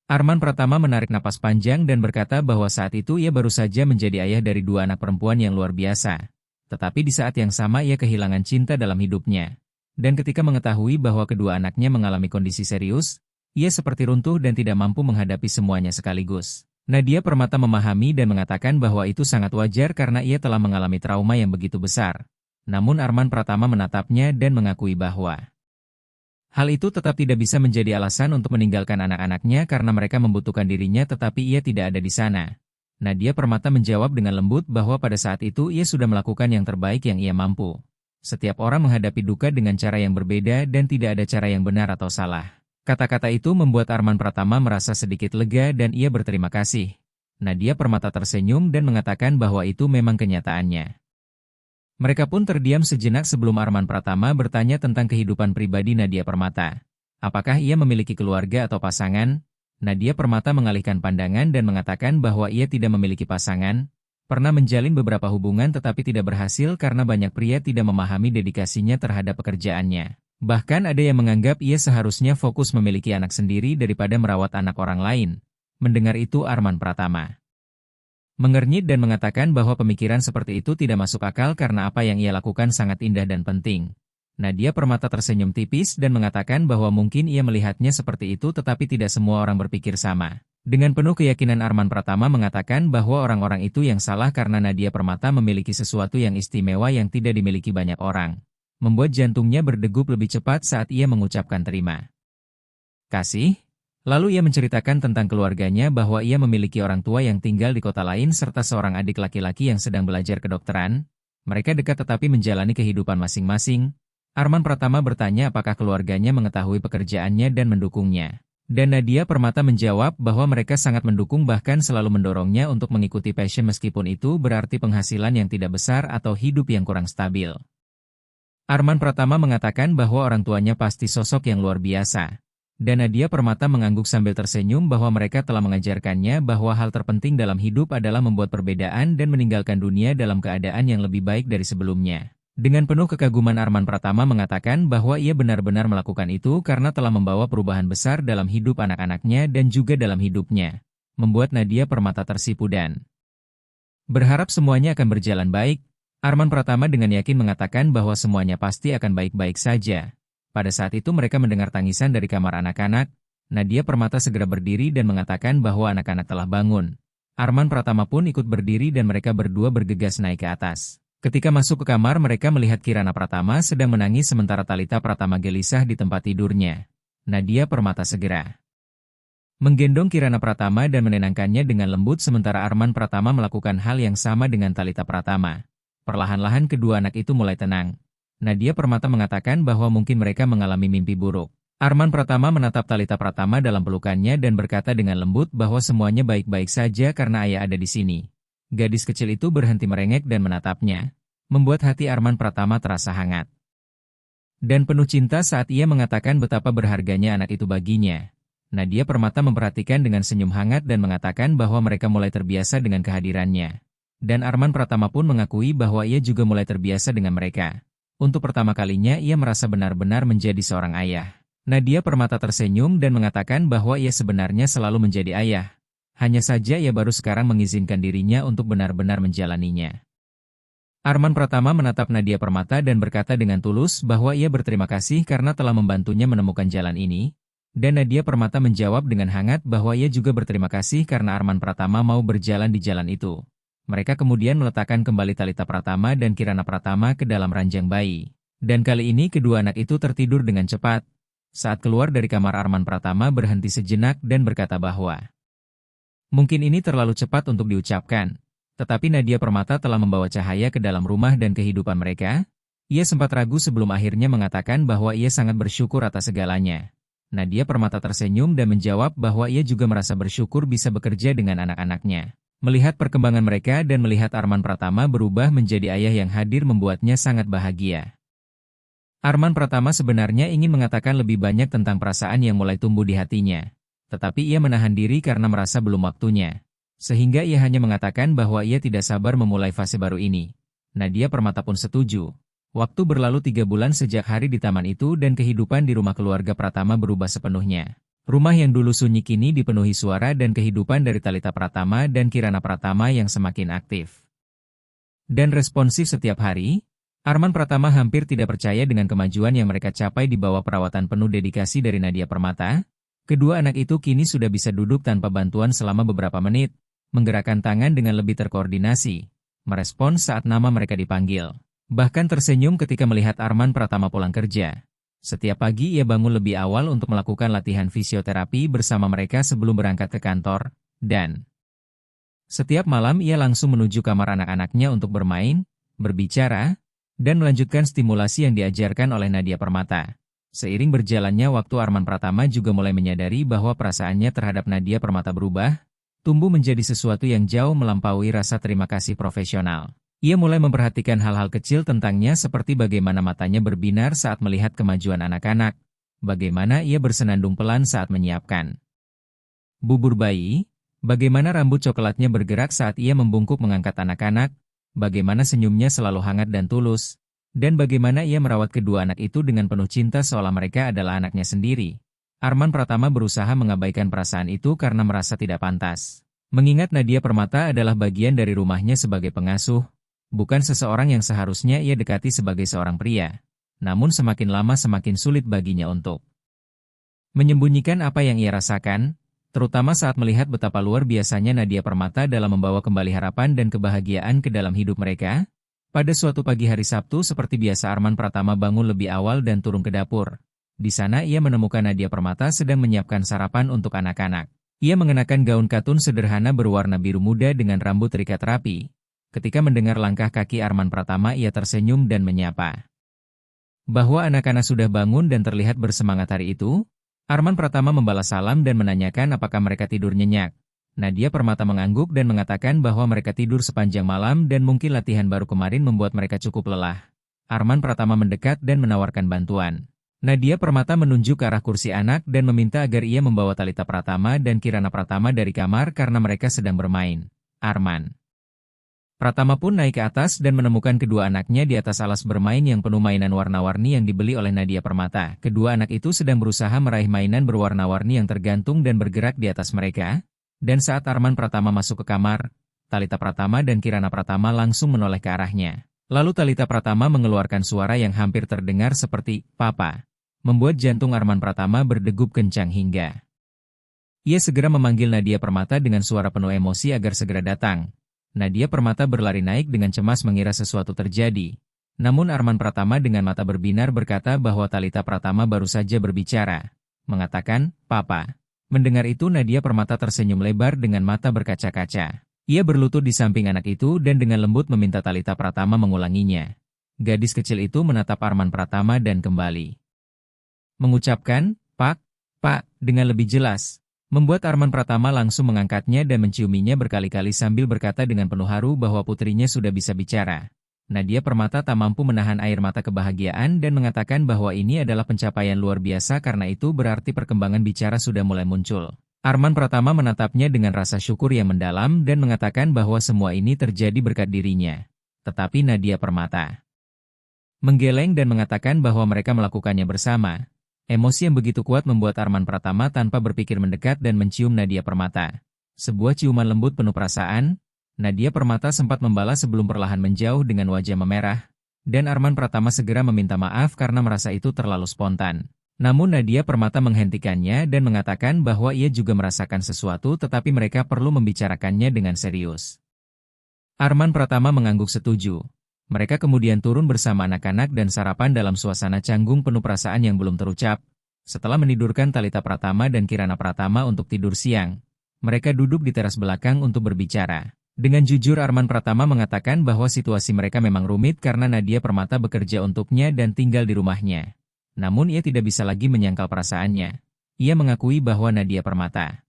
Arman Pratama menarik napas panjang dan berkata bahwa saat itu ia baru saja menjadi ayah dari 2 anak perempuan yang luar biasa. Tetapi di saat yang sama ia kehilangan cinta dalam hidupnya. Dan ketika mengetahui bahwa kedua anaknya mengalami kondisi serius, ia seperti runtuh dan tidak mampu menghadapi semuanya sekaligus. Nadia Permata memahami dan mengatakan bahwa itu sangat wajar karena ia telah mengalami trauma yang begitu besar. Namun Arman Pratama menatapnya dan mengakui bahwa hal itu tetap tidak bisa menjadi alasan untuk meninggalkan anak-anaknya karena mereka membutuhkan dirinya tetapi ia tidak ada di sana. Nadia Permata menjawab dengan lembut bahwa pada saat itu ia sudah melakukan yang terbaik yang ia mampu. Setiap orang menghadapi duka dengan cara yang berbeda dan tidak ada cara yang benar atau salah. Kata-kata itu membuat Arman Pratama merasa sedikit lega dan ia berterima kasih. Nadia Permata tersenyum dan mengatakan bahwa itu memang kenyataannya. Mereka pun terdiam sejenak sebelum Arman Pratama bertanya tentang kehidupan pribadi Nadia Permata. Apakah ia memiliki keluarga atau pasangan? Nadia Permata mengalihkan pandangan dan mengatakan bahwa ia tidak memiliki pasangan, pernah menjalin beberapa hubungan tetapi tidak berhasil karena banyak pria tidak memahami dedikasinya terhadap pekerjaannya. Bahkan ada yang menganggap ia seharusnya fokus memiliki anak sendiri daripada merawat anak orang lain. Mendengar itu Arman Pratama mengernyit dan mengatakan bahwa pemikiran seperti itu tidak masuk akal karena apa yang ia lakukan sangat indah dan penting. Nadia Permata tersenyum tipis dan mengatakan bahwa mungkin ia melihatnya seperti itu tetapi tidak semua orang berpikir sama. Dengan penuh keyakinan Arman Pratama mengatakan bahwa orang-orang itu yang salah karena Nadia Permata memiliki sesuatu yang istimewa yang tidak dimiliki banyak orang. Membuat jantungnya berdegup lebih cepat saat ia mengucapkan terima kasih. Lalu ia menceritakan tentang keluarganya bahwa ia memiliki orang tua yang tinggal di kota lain serta seorang adik laki-laki yang sedang belajar kedokteran. Mereka dekat tetapi menjalani kehidupan masing-masing. Arman Pratama bertanya apakah keluarganya mengetahui pekerjaannya dan mendukungnya. Dan Nadia Permata menjawab bahwa mereka sangat mendukung bahkan selalu mendorongnya untuk mengikuti passion meskipun itu berarti penghasilan yang tidak besar atau hidup yang kurang stabil. Arman Pratama mengatakan bahwa orang tuanya pasti sosok yang luar biasa. Dan Nadia Permata mengangguk sambil tersenyum bahwa mereka telah mengajarkannya bahwa hal terpenting dalam hidup adalah membuat perbedaan dan meninggalkan dunia dalam keadaan yang lebih baik dari sebelumnya. Dengan penuh kekaguman Arman Pratama mengatakan bahwa ia benar-benar melakukan itu karena telah membawa perubahan besar dalam hidup anak-anaknya dan juga dalam hidupnya. Membuat Nadia Permata tersipu dan berharap semuanya akan berjalan baik. Arman Pratama dengan yakin mengatakan bahwa semuanya pasti akan baik-baik saja. Pada saat itu mereka mendengar tangisan dari kamar anak-anak. Nadia Permata segera berdiri dan mengatakan bahwa anak-anak telah bangun. Arman Pratama pun ikut berdiri dan mereka berdua bergegas naik ke atas. Ketika masuk ke kamar mereka melihat Kirana Pratama sedang menangis sementara Talita Pratama gelisah di tempat tidurnya. Nadia Permata segera menggendong Kirana Pratama dan menenangkannya dengan lembut sementara Arman Pratama melakukan hal yang sama dengan Talita Pratama. Perlahan-lahan kedua anak itu mulai tenang. Nadia Permata mengatakan bahwa mungkin mereka mengalami mimpi buruk. Arman Pratama menatap Talita Pratama dalam pelukannya dan berkata dengan lembut bahwa semuanya baik-baik saja karena ayah ada di sini. Gadis kecil itu berhenti merengek dan menatapnya, membuat hati Arman Pratama terasa hangat dan penuh cinta saat ia mengatakan betapa berharganya anak itu baginya. Nadia Permata memperhatikan dengan senyum hangat dan mengatakan bahwa mereka mulai terbiasa dengan kehadirannya. Dan Arman Pratama pun mengakui bahwa ia juga mulai terbiasa dengan mereka. Untuk pertama kalinya ia merasa benar-benar menjadi seorang ayah. Nadia Permata tersenyum dan mengatakan bahwa ia sebenarnya selalu menjadi ayah. Hanya saja ia baru sekarang mengizinkan dirinya untuk benar-benar menjalaninya. Arman Pratama menatap Nadia Permata dan berkata dengan tulus bahwa ia berterima kasih karena telah membantunya menemukan jalan ini. Dan Nadia Permata menjawab dengan hangat bahwa ia juga berterima kasih karena Arman Pratama mau berjalan di jalan itu. Mereka kemudian meletakkan kembali Talita Pratama dan Kirana Pratama ke dalam ranjang bayi. Dan kali ini kedua anak itu tertidur dengan cepat. Saat keluar dari kamar Arman Pratama berhenti sejenak dan berkata bahwa mungkin ini terlalu cepat untuk diucapkan. Tetapi Nadia Permata telah membawa cahaya ke dalam rumah dan kehidupan mereka. Ia sempat ragu sebelum akhirnya mengatakan bahwa ia sangat bersyukur atas segalanya. Nadia Permata tersenyum dan menjawab bahwa ia juga merasa bersyukur bisa bekerja dengan anak-anaknya. Melihat perkembangan mereka dan melihat Arman Pratama berubah menjadi ayah yang hadir membuatnya sangat bahagia. Arman Pratama sebenarnya ingin mengatakan lebih banyak tentang perasaan yang mulai tumbuh di hatinya. Tetapi ia menahan diri karena merasa belum waktunya. Sehingga ia hanya mengatakan bahwa ia tidak sabar memulai fase baru ini. Nadia Permata pun setuju. Waktu berlalu 3 bulan sejak hari di taman itu dan kehidupan di rumah keluarga Pratama berubah sepenuhnya. Rumah yang dulu sunyi kini dipenuhi suara dan kehidupan dari Talita Pratama dan Kirana Pratama yang semakin aktif dan responsif setiap hari. Arman Pratama hampir tidak percaya dengan kemajuan yang mereka capai di bawah perawatan penuh dedikasi dari Nadia Permata. Kedua anak itu kini sudah bisa duduk tanpa bantuan selama beberapa menit, menggerakkan tangan dengan lebih terkoordinasi, merespons saat nama mereka dipanggil. Bahkan tersenyum ketika melihat Arman Pratama pulang kerja. Setiap pagi ia bangun lebih awal untuk melakukan latihan fisioterapi bersama mereka sebelum berangkat ke kantor, dan setiap malam ia langsung menuju kamar anak-anaknya untuk bermain, berbicara, dan melanjutkan stimulasi yang diajarkan oleh Nadia Permata. Seiring berjalannya waktu Arman Pratama juga mulai menyadari bahwa perasaannya terhadap Nadia Permata berubah, tumbuh menjadi sesuatu yang jauh melampaui rasa terima kasih profesional. Ia mulai memperhatikan hal-hal kecil tentangnya seperti bagaimana matanya berbinar saat melihat kemajuan anak-anak, bagaimana ia bersenandung pelan saat menyiapkan bubur bayi, bagaimana rambut coklatnya bergerak saat ia membungkuk mengangkat anak-anak, bagaimana senyumnya selalu hangat dan tulus, dan bagaimana ia merawat kedua anak itu dengan penuh cinta seolah mereka adalah anaknya sendiri. Arman Pratama berusaha mengabaikan perasaan itu karena merasa tidak pantas. Mengingat Nadia Permata adalah bagian dari rumahnya sebagai pengasuh, bukan seseorang yang seharusnya ia dekati sebagai seorang pria. Namun semakin lama semakin sulit baginya untuk menyembunyikan apa yang ia rasakan, terutama saat melihat betapa luar biasanya Nadia Permata dalam membawa kembali harapan dan kebahagiaan ke dalam hidup mereka. Pada suatu pagi hari Sabtu seperti biasa Arman Pratama bangun lebih awal dan turun ke dapur. Di sana ia menemukan Nadia Permata sedang menyiapkan sarapan untuk anak-anak. Ia mengenakan gaun katun sederhana berwarna biru muda dengan rambut terikat rapi. Ketika mendengar langkah kaki Arman Pratama ia tersenyum dan menyapa. Bahwa anak-anak sudah bangun dan terlihat bersemangat hari itu, Arman Pratama membalas salam dan menanyakan apakah mereka tidur nyenyak. Nadia Permata mengangguk dan mengatakan bahwa mereka tidur sepanjang malam dan mungkin latihan baru kemarin membuat mereka cukup lelah. Arman Pratama mendekat dan menawarkan bantuan. Nadia Permata menunjuk ke arah kursi anak dan meminta agar ia membawa Talita Pratama dan Kirana Pratama dari kamar karena mereka sedang bermain. Arman Pratama pun naik ke atas dan menemukan kedua anaknya di atas alas bermain yang penuh mainan warna-warni yang dibeli oleh Nadia Permata. Kedua anak itu sedang berusaha meraih mainan berwarna-warni yang tergantung dan bergerak di atas mereka. Dan saat Arman Pratama masuk ke kamar, Talita Pratama dan Kirana Pratama langsung menoleh ke arahnya. Lalu Talita Pratama mengeluarkan suara yang hampir terdengar seperti, "Papa," membuat jantung Arman Pratama berdegup kencang hingga ia segera memanggil Nadia Permata dengan suara penuh emosi agar segera datang. Nadia Permata berlari naik dengan cemas mengira sesuatu terjadi. Namun Arman Pratama dengan mata berbinar berkata bahwa Talita Pratama baru saja berbicara. Mengatakan, "Papa." Mendengar itu Nadia Permata tersenyum lebar dengan mata berkaca-kaca. Ia berlutut di samping anak itu dan dengan lembut meminta Talita Pratama mengulanginya. Gadis kecil itu menatap Arman Pratama dan kembali mengucapkan, "Pak, Pak," dengan lebih jelas. Membuat Arman Pratama langsung mengangkatnya dan menciuminya berkali-kali sambil berkata dengan penuh haru bahwa putrinya sudah bisa bicara. Nadia Permata tak mampu menahan air mata kebahagiaan dan mengatakan bahwa ini adalah pencapaian luar biasa karena itu berarti perkembangan bicara sudah mulai muncul. Arman Pratama menatapnya dengan rasa syukur yang mendalam dan mengatakan bahwa semua ini terjadi berkat dirinya. Tetapi Nadia Permata menggeleng dan mengatakan bahwa mereka melakukannya bersama. Emosi yang begitu kuat membuat Arman Pratama tanpa berpikir mendekat dan mencium Nadia Permata. Sebuah ciuman lembut penuh perasaan. Nadia Permata sempat membalas sebelum perlahan menjauh dengan wajah memerah, dan Arman Pratama segera meminta maaf karena merasa itu terlalu spontan. Namun Nadia Permata menghentikannya dan mengatakan bahwa ia juga merasakan sesuatu tetapi mereka perlu membicarakannya dengan serius. Arman Pratama mengangguk setuju. Mereka kemudian turun bersama anak-anak dan sarapan dalam suasana canggung penuh perasaan yang belum terucap. Setelah menidurkan Talita Pratama dan Kirana Pratama untuk tidur siang, mereka duduk di teras belakang untuk berbicara. Dengan jujur Arman Pratama mengatakan bahwa situasi mereka memang rumit karena Nadia Permata bekerja untuknya dan tinggal di rumahnya. Namun ia tidak bisa lagi menyangkal perasaannya. Ia mengakui bahwa Nadia Permata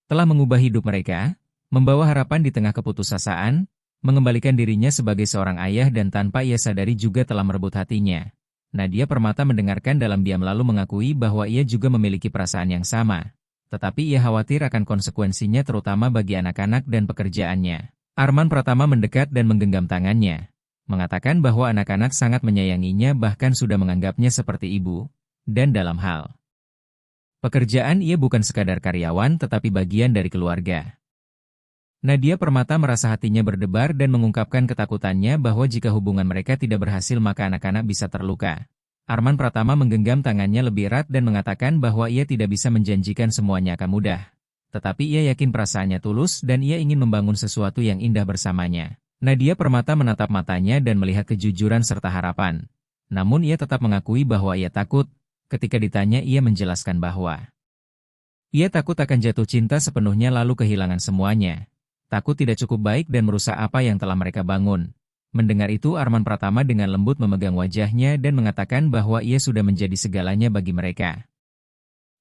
telah mengubah hidup mereka, membawa harapan di tengah keputusasaan, mengembalikan dirinya sebagai seorang ayah dan tanpa ia sadari juga telah merebut hatinya. Nadia Permata mendengarkan dalam diam lalu mengakui bahwa ia juga memiliki perasaan yang sama. Tetapi ia khawatir akan konsekuensinya terutama bagi anak-anak dan pekerjaannya. Arman Pratama mendekat dan menggenggam tangannya, mengatakan bahwa anak-anak sangat menyayanginya bahkan sudah menganggapnya seperti ibu. Dan dalam hal pekerjaan ia bukan sekadar karyawan tetapi bagian dari keluarga. Nadia Permata merasa hatinya berdebar dan mengungkapkan ketakutannya bahwa jika hubungan mereka tidak berhasil maka anak-anak bisa terluka. Arman Pratama menggenggam tangannya lebih erat dan mengatakan bahwa ia tidak bisa menjanjikan semuanya akan mudah. Tetapi ia yakin perasaannya tulus dan ia ingin membangun sesuatu yang indah bersamanya. Nadia Permata menatap matanya dan melihat kejujuran serta harapan. Namun ia tetap mengakui bahwa ia takut. Ketika ditanya ia menjelaskan bahwa ia takut akan jatuh cinta sepenuhnya lalu kehilangan semuanya. Takut tidak cukup baik dan merusak apa yang telah mereka bangun. Mendengar itu Arman Pratama dengan lembut memegang wajahnya dan mengatakan bahwa ia sudah menjadi segalanya bagi mereka.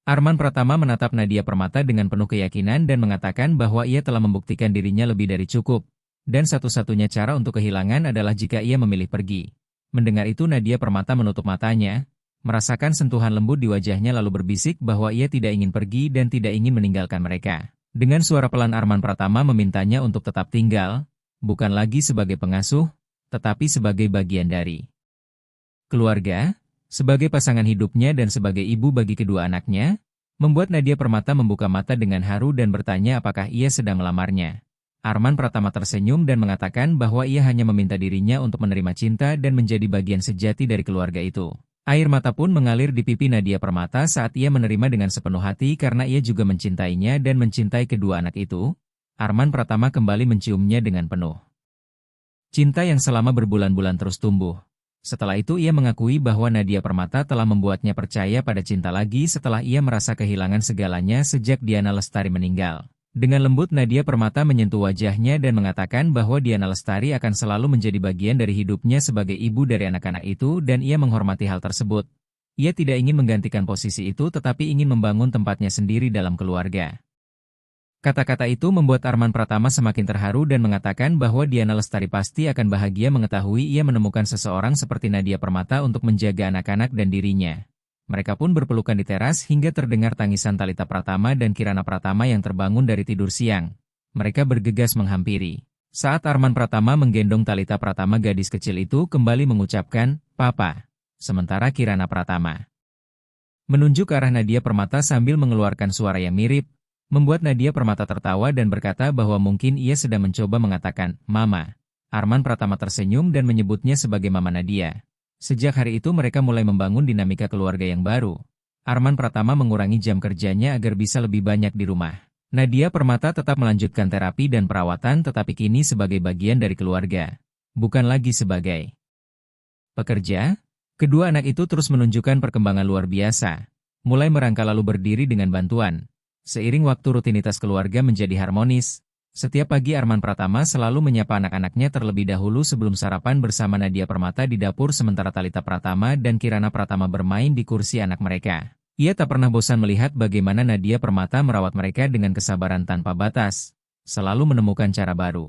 Arman Pratama menatap Nadia Permata dengan penuh keyakinan dan mengatakan bahwa ia telah membuktikan dirinya lebih dari cukup. Dan satu-satunya cara untuk kehilangan adalah jika ia memilih pergi. Mendengar itu Nadia Permata menutup matanya, merasakan sentuhan lembut di wajahnya lalu berbisik bahwa ia tidak ingin pergi dan tidak ingin meninggalkan mereka. Dengan suara pelan Arman Pratama memintanya untuk tetap tinggal, bukan lagi sebagai pengasuh, tetapi sebagai bagian dari keluarga, sebagai pasangan hidupnya dan sebagai ibu bagi kedua anaknya. Membuat Nadia Permata membuka mata dengan haru dan bertanya apakah ia sedang melamarnya. Arman Pratama tersenyum dan mengatakan bahwa ia hanya meminta dirinya untuk menerima cinta dan menjadi bagian sejati dari keluarga itu. Air mata pun mengalir di pipi Nadia Permata saat ia menerima dengan sepenuh hati karena ia juga mencintainya dan mencintai kedua anak itu. Arman Pratama kembali menciumnya dengan penuh cinta yang selama berbulan-bulan terus tumbuh. Setelah itu ia mengakui bahwa Nadia Permata telah membuatnya percaya pada cinta lagi setelah ia merasa kehilangan segalanya sejak Diana Lestari meninggal. Dengan lembut Nadia Permata menyentuh wajahnya dan mengatakan bahwa Diana Lestari akan selalu menjadi bagian dari hidupnya sebagai ibu dari anak-anak itu dan ia menghormati hal tersebut. Ia tidak ingin menggantikan posisi itu tetapi ingin membangun tempatnya sendiri dalam keluarga. Kata-kata itu membuat Arman Pratama semakin terharu dan mengatakan bahwa Diana Lestari pasti akan bahagia mengetahui ia menemukan seseorang seperti Nadia Permata untuk menjaga anak-anak dan dirinya. Mereka pun berpelukan di teras hingga terdengar tangisan Talita Pratama dan Kirana Pratama yang terbangun dari tidur siang. Mereka bergegas menghampiri. Saat Arman Pratama menggendong Talita Pratama, gadis kecil itu kembali mengucapkan, "Papa." Sementara Kirana Pratama menunjuk ke arah Nadia Permata sambil mengeluarkan suara yang mirip, membuat Nadia Permata tertawa dan berkata bahwa mungkin ia sedang mencoba mengatakan, "Mama." Arman Pratama tersenyum dan menyebutnya sebagai Mama Nadia. Sejak hari itu mereka mulai membangun dinamika keluarga yang baru. Arman Pratama mengurangi jam kerjanya agar bisa lebih banyak di rumah. Nadia Permata tetap melanjutkan terapi dan perawatan tetapi kini sebagai bagian dari keluarga, bukan lagi sebagai pekerja. Kedua anak itu terus menunjukkan perkembangan luar biasa. Mulai merangkak lalu berdiri dengan bantuan. Seiring waktu rutinitas keluarga menjadi harmonis, setiap pagi Arman Pratama selalu menyapa anak-anaknya terlebih dahulu sebelum sarapan bersama Nadia Permata di dapur sementara Talita Pratama dan Kirana Pratama bermain di kursi anak mereka. Ia tak pernah bosan melihat bagaimana Nadia Permata merawat mereka dengan kesabaran tanpa batas, selalu menemukan cara baru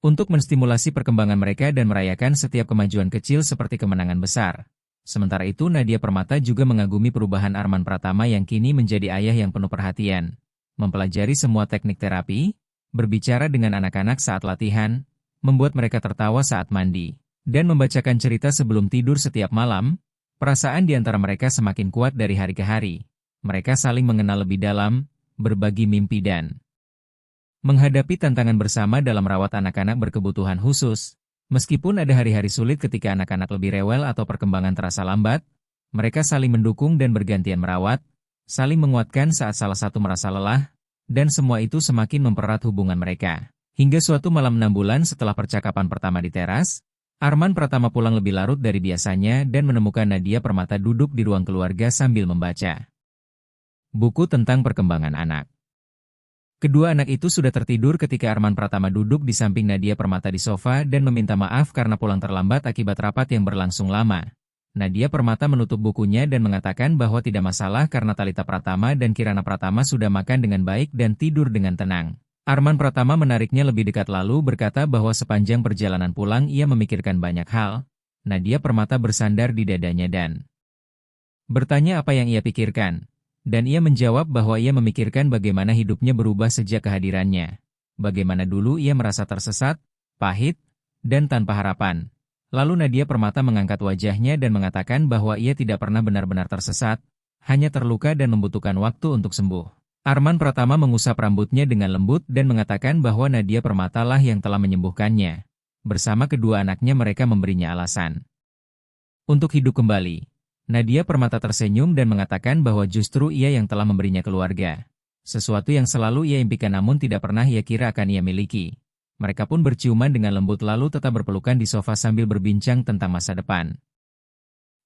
untuk menstimulasi perkembangan mereka dan merayakan setiap kemajuan kecil seperti kemenangan besar. Sementara itu Nadia Permata juga mengagumi perubahan Arman Pratama yang kini menjadi ayah yang penuh perhatian. Mempelajari semua teknik terapi, berbicara dengan anak-anak saat latihan, membuat mereka tertawa saat mandi, dan membacakan cerita sebelum tidur setiap malam. Perasaan di antara mereka semakin kuat dari hari ke hari. Mereka saling mengenal lebih dalam, berbagi mimpi dan menghadapi tantangan bersama dalam merawat anak-anak berkebutuhan khusus. Meskipun ada hari-hari sulit ketika anak-anak lebih rewel atau perkembangan terasa lambat, mereka saling mendukung dan bergantian merawat, saling menguatkan saat salah satu merasa lelah, dan semua itu semakin mempererat hubungan mereka. Hingga suatu malam 6 bulan setelah percakapan pertama di teras, Arman Pratama pulang lebih larut dari biasanya dan menemukan Nadia Permata duduk di ruang keluarga sambil membaca buku tentang perkembangan anak. Kedua anak itu sudah tertidur ketika Arman Pratama duduk di samping Nadia Permata di sofa dan meminta maaf karena pulang terlambat akibat rapat yang berlangsung lama. Nadia Permata menutup bukunya dan mengatakan bahwa tidak masalah karena Talita Pratama dan Kirana Pratama sudah makan dengan baik dan tidur dengan tenang. Arman Pratama menariknya lebih dekat lalu berkata bahwa sepanjang perjalanan pulang ia memikirkan banyak hal. Nadia Permata bersandar di dadanya dan bertanya apa yang ia pikirkan. Dan ia menjawab bahwa ia memikirkan bagaimana hidupnya berubah sejak kehadirannya. Bagaimana dulu ia merasa tersesat, pahit, dan tanpa harapan. Lalu Nadia Permata mengangkat wajahnya dan mengatakan bahwa ia tidak pernah benar-benar tersesat, hanya terluka dan membutuhkan waktu untuk sembuh. Arman Pratama mengusap rambutnya dengan lembut dan mengatakan bahwa Nadia Permata lah yang telah menyembuhkannya. Bersama kedua anaknya mereka memberinya alasan untuk hidup kembali. Nadia Permata tersenyum dan mengatakan bahwa justru ia yang telah memberinya keluarga. Sesuatu yang selalu ia impikan namun tidak pernah ia kira akan ia miliki. Mereka pun berciuman dengan lembut lalu tetap berpelukan di sofa sambil berbincang tentang masa depan.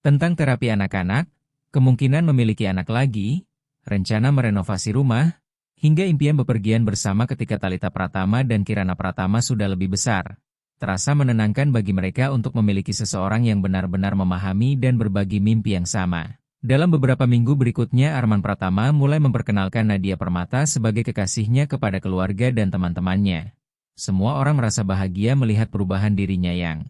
Tentang terapi anak-anak, kemungkinan memiliki anak lagi, rencana merenovasi rumah, hingga impian bepergian bersama ketika Talita Pratama dan Kirana Pratama sudah lebih besar. Terasa menenangkan bagi mereka untuk memiliki seseorang yang benar-benar memahami dan berbagi mimpi yang sama. Dalam beberapa minggu berikutnya Arman Pratama mulai memperkenalkan Nadia Permata sebagai kekasihnya kepada keluarga dan teman-temannya. Semua orang merasa bahagia melihat perubahan dirinya yang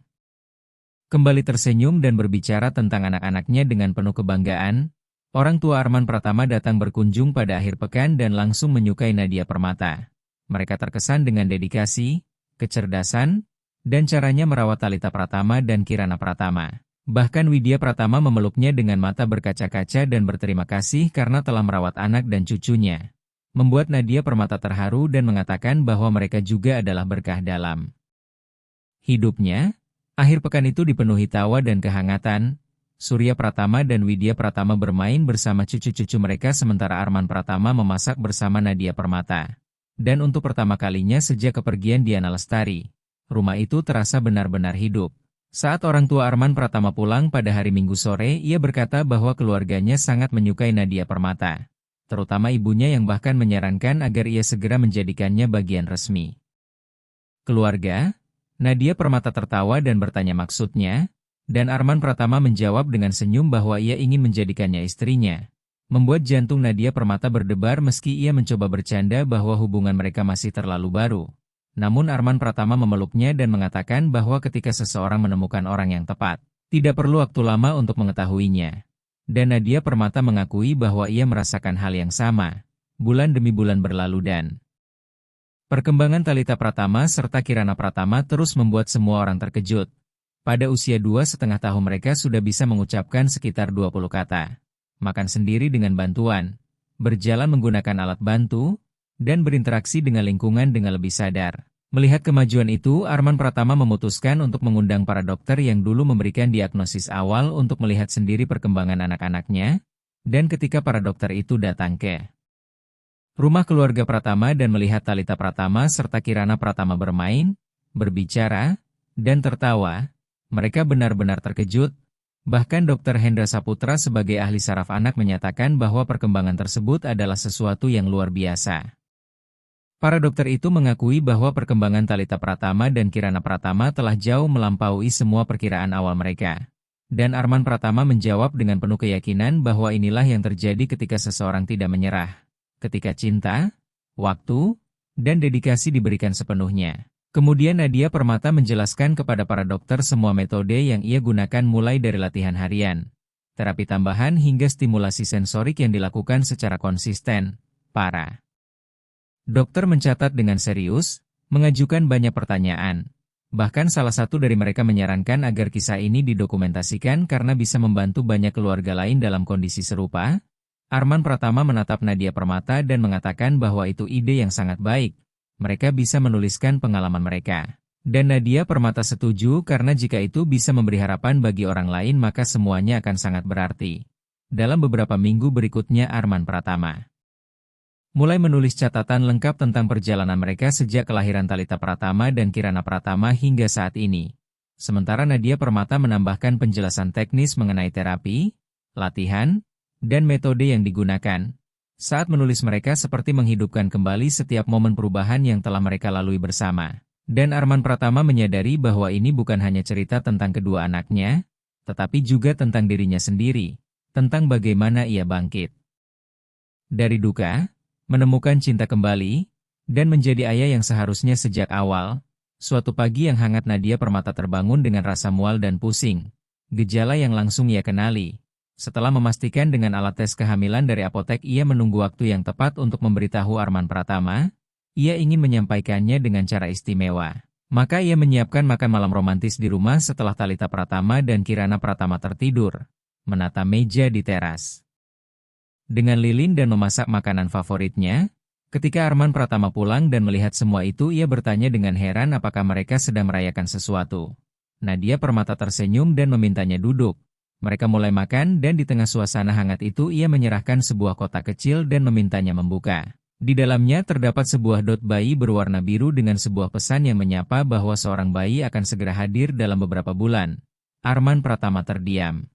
kembali tersenyum dan berbicara tentang anak-anaknya dengan penuh kebanggaan. Orang tua Arman Pratama datang berkunjung pada akhir pekan dan langsung menyukai Nadia Permata. Mereka terkesan dengan dedikasi, kecerdasan, dan caranya merawat Talita Pratama dan Kirana Pratama. Bahkan Widya Pratama memeluknya dengan mata berkaca-kaca dan berterima kasih karena telah merawat anak dan cucunya. Membuat Nadia Permata terharu dan mengatakan bahwa mereka juga adalah berkah dalam hidupnya. Akhir pekan itu dipenuhi tawa dan kehangatan. Surya Pratama dan Widya Pratama bermain bersama cucu-cucu mereka sementara Arman Pratama memasak bersama Nadia Permata. Dan untuk pertama kalinya sejak kepergian Diana Lestari, rumah itu terasa benar-benar hidup. Saat orang tua Arman Pratama pulang pada hari Minggu sore, ia berkata bahwa keluarganya sangat menyukai Nadia Permata. Terutama ibunya yang bahkan menyarankan agar ia segera menjadikannya bagian resmi keluarga. Nadia Permata tertawa dan bertanya maksudnya, dan Arman Pratama menjawab dengan senyum bahwa ia ingin menjadikannya istrinya. Membuat jantung Nadia Permata berdebar meski ia mencoba bercanda bahwa hubungan mereka masih terlalu baru. Namun Arman Pratama memeluknya dan mengatakan bahwa ketika seseorang menemukan orang yang tepat, tidak perlu waktu lama untuk mengetahuinya. Dan Nadia Permata mengakui bahwa ia merasakan hal yang sama. Bulan demi bulan berlalu dan perkembangan Thalita Pratama serta Kirana Pratama terus membuat semua orang terkejut. Pada usia 2,5 tahun mereka sudah bisa mengucapkan sekitar 20 kata. Makan sendiri dengan bantuan, berjalan menggunakan alat bantu, dan berinteraksi dengan lingkungan dengan lebih sadar. Melihat kemajuan itu, Arman Pratama memutuskan untuk mengundang para dokter yang dulu memberikan diagnosis awal untuk melihat sendiri perkembangan anak-anaknya, dan ketika para dokter itu datang ke rumah keluarga Pratama dan melihat Thalita Pratama serta Kirana Pratama bermain, berbicara, dan tertawa, mereka benar-benar terkejut. Bahkan Dr. Hendra Saputra sebagai ahli saraf anak menyatakan bahwa perkembangan tersebut adalah sesuatu yang luar biasa. Para dokter itu mengakui bahwa perkembangan Thalita Pratama dan Kirana Pratama telah jauh melampaui semua perkiraan awal mereka. Dan Arman Pratama menjawab dengan penuh keyakinan bahwa inilah yang terjadi ketika seseorang tidak menyerah. Ketika cinta, waktu, dan dedikasi diberikan sepenuhnya. Kemudian Nadia Permata menjelaskan kepada para dokter semua metode yang ia gunakan mulai dari latihan harian, terapi tambahan hingga stimulasi sensorik yang dilakukan secara konsisten. Para dokter mencatat dengan serius, mengajukan banyak pertanyaan. Bahkan salah satu dari mereka menyarankan agar kisah ini didokumentasikan karena bisa membantu banyak keluarga lain dalam kondisi serupa. Arman Pratama menatap Nadia Permata dan mengatakan bahwa itu ide yang sangat baik. Mereka bisa menuliskan pengalaman mereka. Dan Nadia Permata setuju karena jika itu bisa memberi harapan bagi orang lain maka semuanya akan sangat berarti. Dalam beberapa minggu berikutnya Arman Pratama mulai menulis catatan lengkap tentang perjalanan mereka sejak kelahiran Thalita Pratama dan Kirana Pratama hingga saat ini. Sementara Nadia Permata menambahkan penjelasan teknis mengenai terapi, latihan, dan metode yang digunakan. Saat menulis mereka seperti menghidupkan kembali setiap momen perubahan yang telah mereka lalui bersama. Dan Arman Pratama menyadari bahwa ini bukan hanya cerita tentang kedua anaknya, tetapi juga tentang dirinya sendiri, tentang bagaimana ia bangkit dari duka, menemukan cinta kembali, dan menjadi ayah yang seharusnya sejak awal. Suatu pagi yang hangat Nadia Permata terbangun dengan rasa mual dan pusing. Gejala yang langsung ia kenali. Setelah memastikan dengan alat tes kehamilan dari apotek ia menunggu waktu yang tepat untuk memberitahu Arman Pratama, ia ingin menyampaikannya dengan cara istimewa. Maka ia menyiapkan makan malam romantis di rumah setelah Thalita Pratama dan Kirana Pratama tertidur, menata meja di teras dengan lilin dan memasak makanan favoritnya. Ketika Arman Pratama pulang dan melihat semua itu ia bertanya dengan heran apakah mereka sedang merayakan sesuatu. Nadia Permata tersenyum dan memintanya duduk. Mereka mulai makan dan di tengah suasana hangat itu ia menyerahkan sebuah kotak kecil dan memintanya membuka. Di dalamnya terdapat sebuah dot bayi berwarna biru dengan sebuah pesan yang menyapa bahwa seorang bayi akan segera hadir dalam beberapa bulan. Arman Pratama terdiam.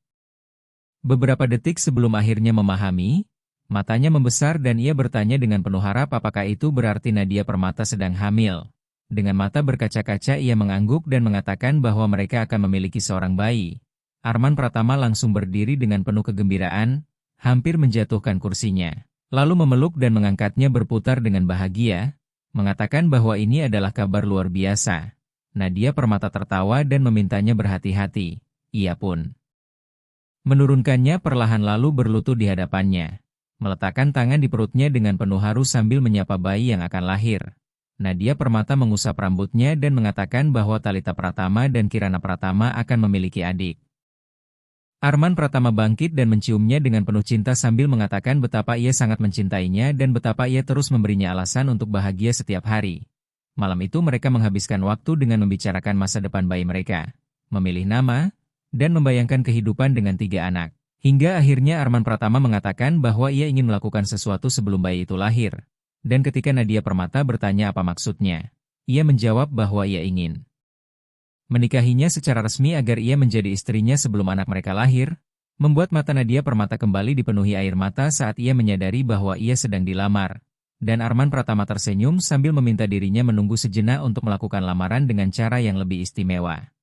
Beberapa detik sebelum akhirnya memahami, matanya membesar dan ia bertanya dengan penuh harap apakah itu berarti Nadia Permata sedang hamil. Dengan mata berkaca-kaca ia mengangguk dan mengatakan bahwa mereka akan memiliki seorang bayi. Arman Pratama langsung berdiri dengan penuh kegembiraan, hampir menjatuhkan kursinya. Lalu memeluk dan mengangkatnya berputar dengan bahagia, mengatakan bahwa ini adalah kabar luar biasa. Nadia Permata tertawa dan memintanya berhati-hati. Ia pun menurunkannya perlahan lalu berlutut di hadapannya. Meletakkan tangan di perutnya dengan penuh haru sambil menyapa bayi yang akan lahir. Nadia Permata mengusap rambutnya dan mengatakan bahwa Thalita Pratama dan Kirana Pratama akan memiliki adik. Arman Pratama bangkit dan menciumnya dengan penuh cinta sambil mengatakan betapa ia sangat mencintainya dan betapa ia terus memberinya alasan untuk bahagia setiap hari. Malam itu mereka menghabiskan waktu dengan membicarakan masa depan bayi mereka, memilih nama, dan membayangkan kehidupan dengan 3 anak. Hingga akhirnya Arman Pratama mengatakan bahwa ia ingin melakukan sesuatu sebelum bayi itu lahir. Dan ketika Nadia Permata bertanya apa maksudnya, ia menjawab bahwa ia ingin menikahinya secara resmi agar ia menjadi istrinya sebelum anak mereka lahir, membuat mata Nadia Permata kembali dipenuhi air mata saat ia menyadari bahwa ia sedang dilamar. Dan Arman Pratama tersenyum sambil meminta dirinya menunggu sejenak untuk melakukan lamaran dengan cara yang lebih istimewa.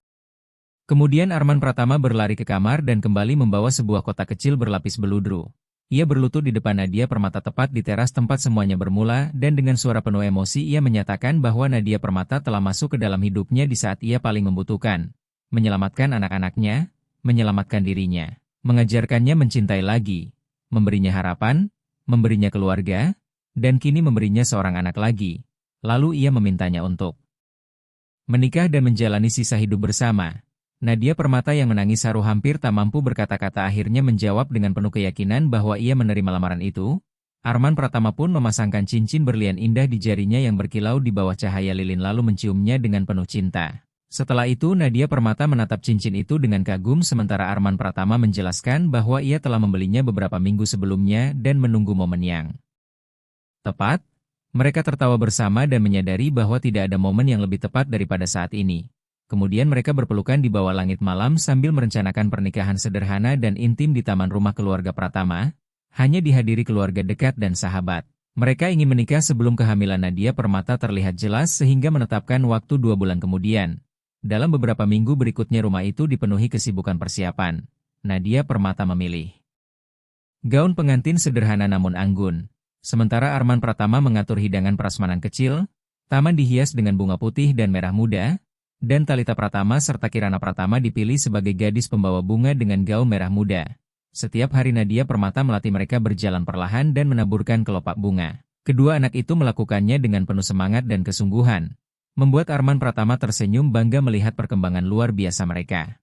Kemudian Arman Pratama berlari ke kamar dan kembali membawa sebuah kotak kecil berlapis beludru. Ia berlutut di depan Nadia Permata tepat di teras tempat semuanya bermula dan dengan suara penuh emosi ia menyatakan bahwa Nadia Permata telah masuk ke dalam hidupnya di saat ia paling membutuhkan. Menyelamatkan anak-anaknya, menyelamatkan dirinya, mengajarkannya mencintai lagi, memberinya harapan, memberinya keluarga, dan kini memberinya seorang anak lagi. Lalu ia memintanya untuk menikah dan menjalani sisa hidup bersama. Nadia Permata yang menangis haru hampir tak mampu berkata-kata akhirnya menjawab dengan penuh keyakinan bahwa ia menerima lamaran itu. Arman Pratama pun memasangkan cincin berlian indah di jarinya yang berkilau di bawah cahaya lilin lalu menciumnya dengan penuh cinta. Setelah itu Nadia Permata menatap cincin itu dengan kagum sementara Arman Pratama menjelaskan bahwa ia telah membelinya beberapa minggu sebelumnya dan menunggu momen yang tepat. Mereka tertawa bersama dan menyadari bahwa tidak ada momen yang lebih tepat daripada saat ini. Kemudian mereka berpelukan di bawah langit malam sambil merencanakan pernikahan sederhana dan intim di taman rumah keluarga Pratama, hanya dihadiri keluarga dekat dan sahabat. Mereka ingin menikah sebelum kehamilan Nadia Permata terlihat jelas sehingga menetapkan waktu 2 bulan kemudian. Dalam beberapa minggu berikutnya rumah itu dipenuhi kesibukan persiapan. Nadia Permata memilih gaun pengantin sederhana namun anggun. Sementara Arman Pratama mengatur hidangan prasmanan kecil, taman dihias dengan bunga putih dan merah muda, dan Talita Pratama serta Kirana Pratama dipilih sebagai gadis pembawa bunga dengan gaun merah muda. Setiap hari Nadia Permata melatih mereka berjalan perlahan dan menaburkan kelopak bunga. Kedua anak itu melakukannya dengan penuh semangat dan kesungguhan, membuat Arman Pratama tersenyum bangga melihat perkembangan luar biasa mereka.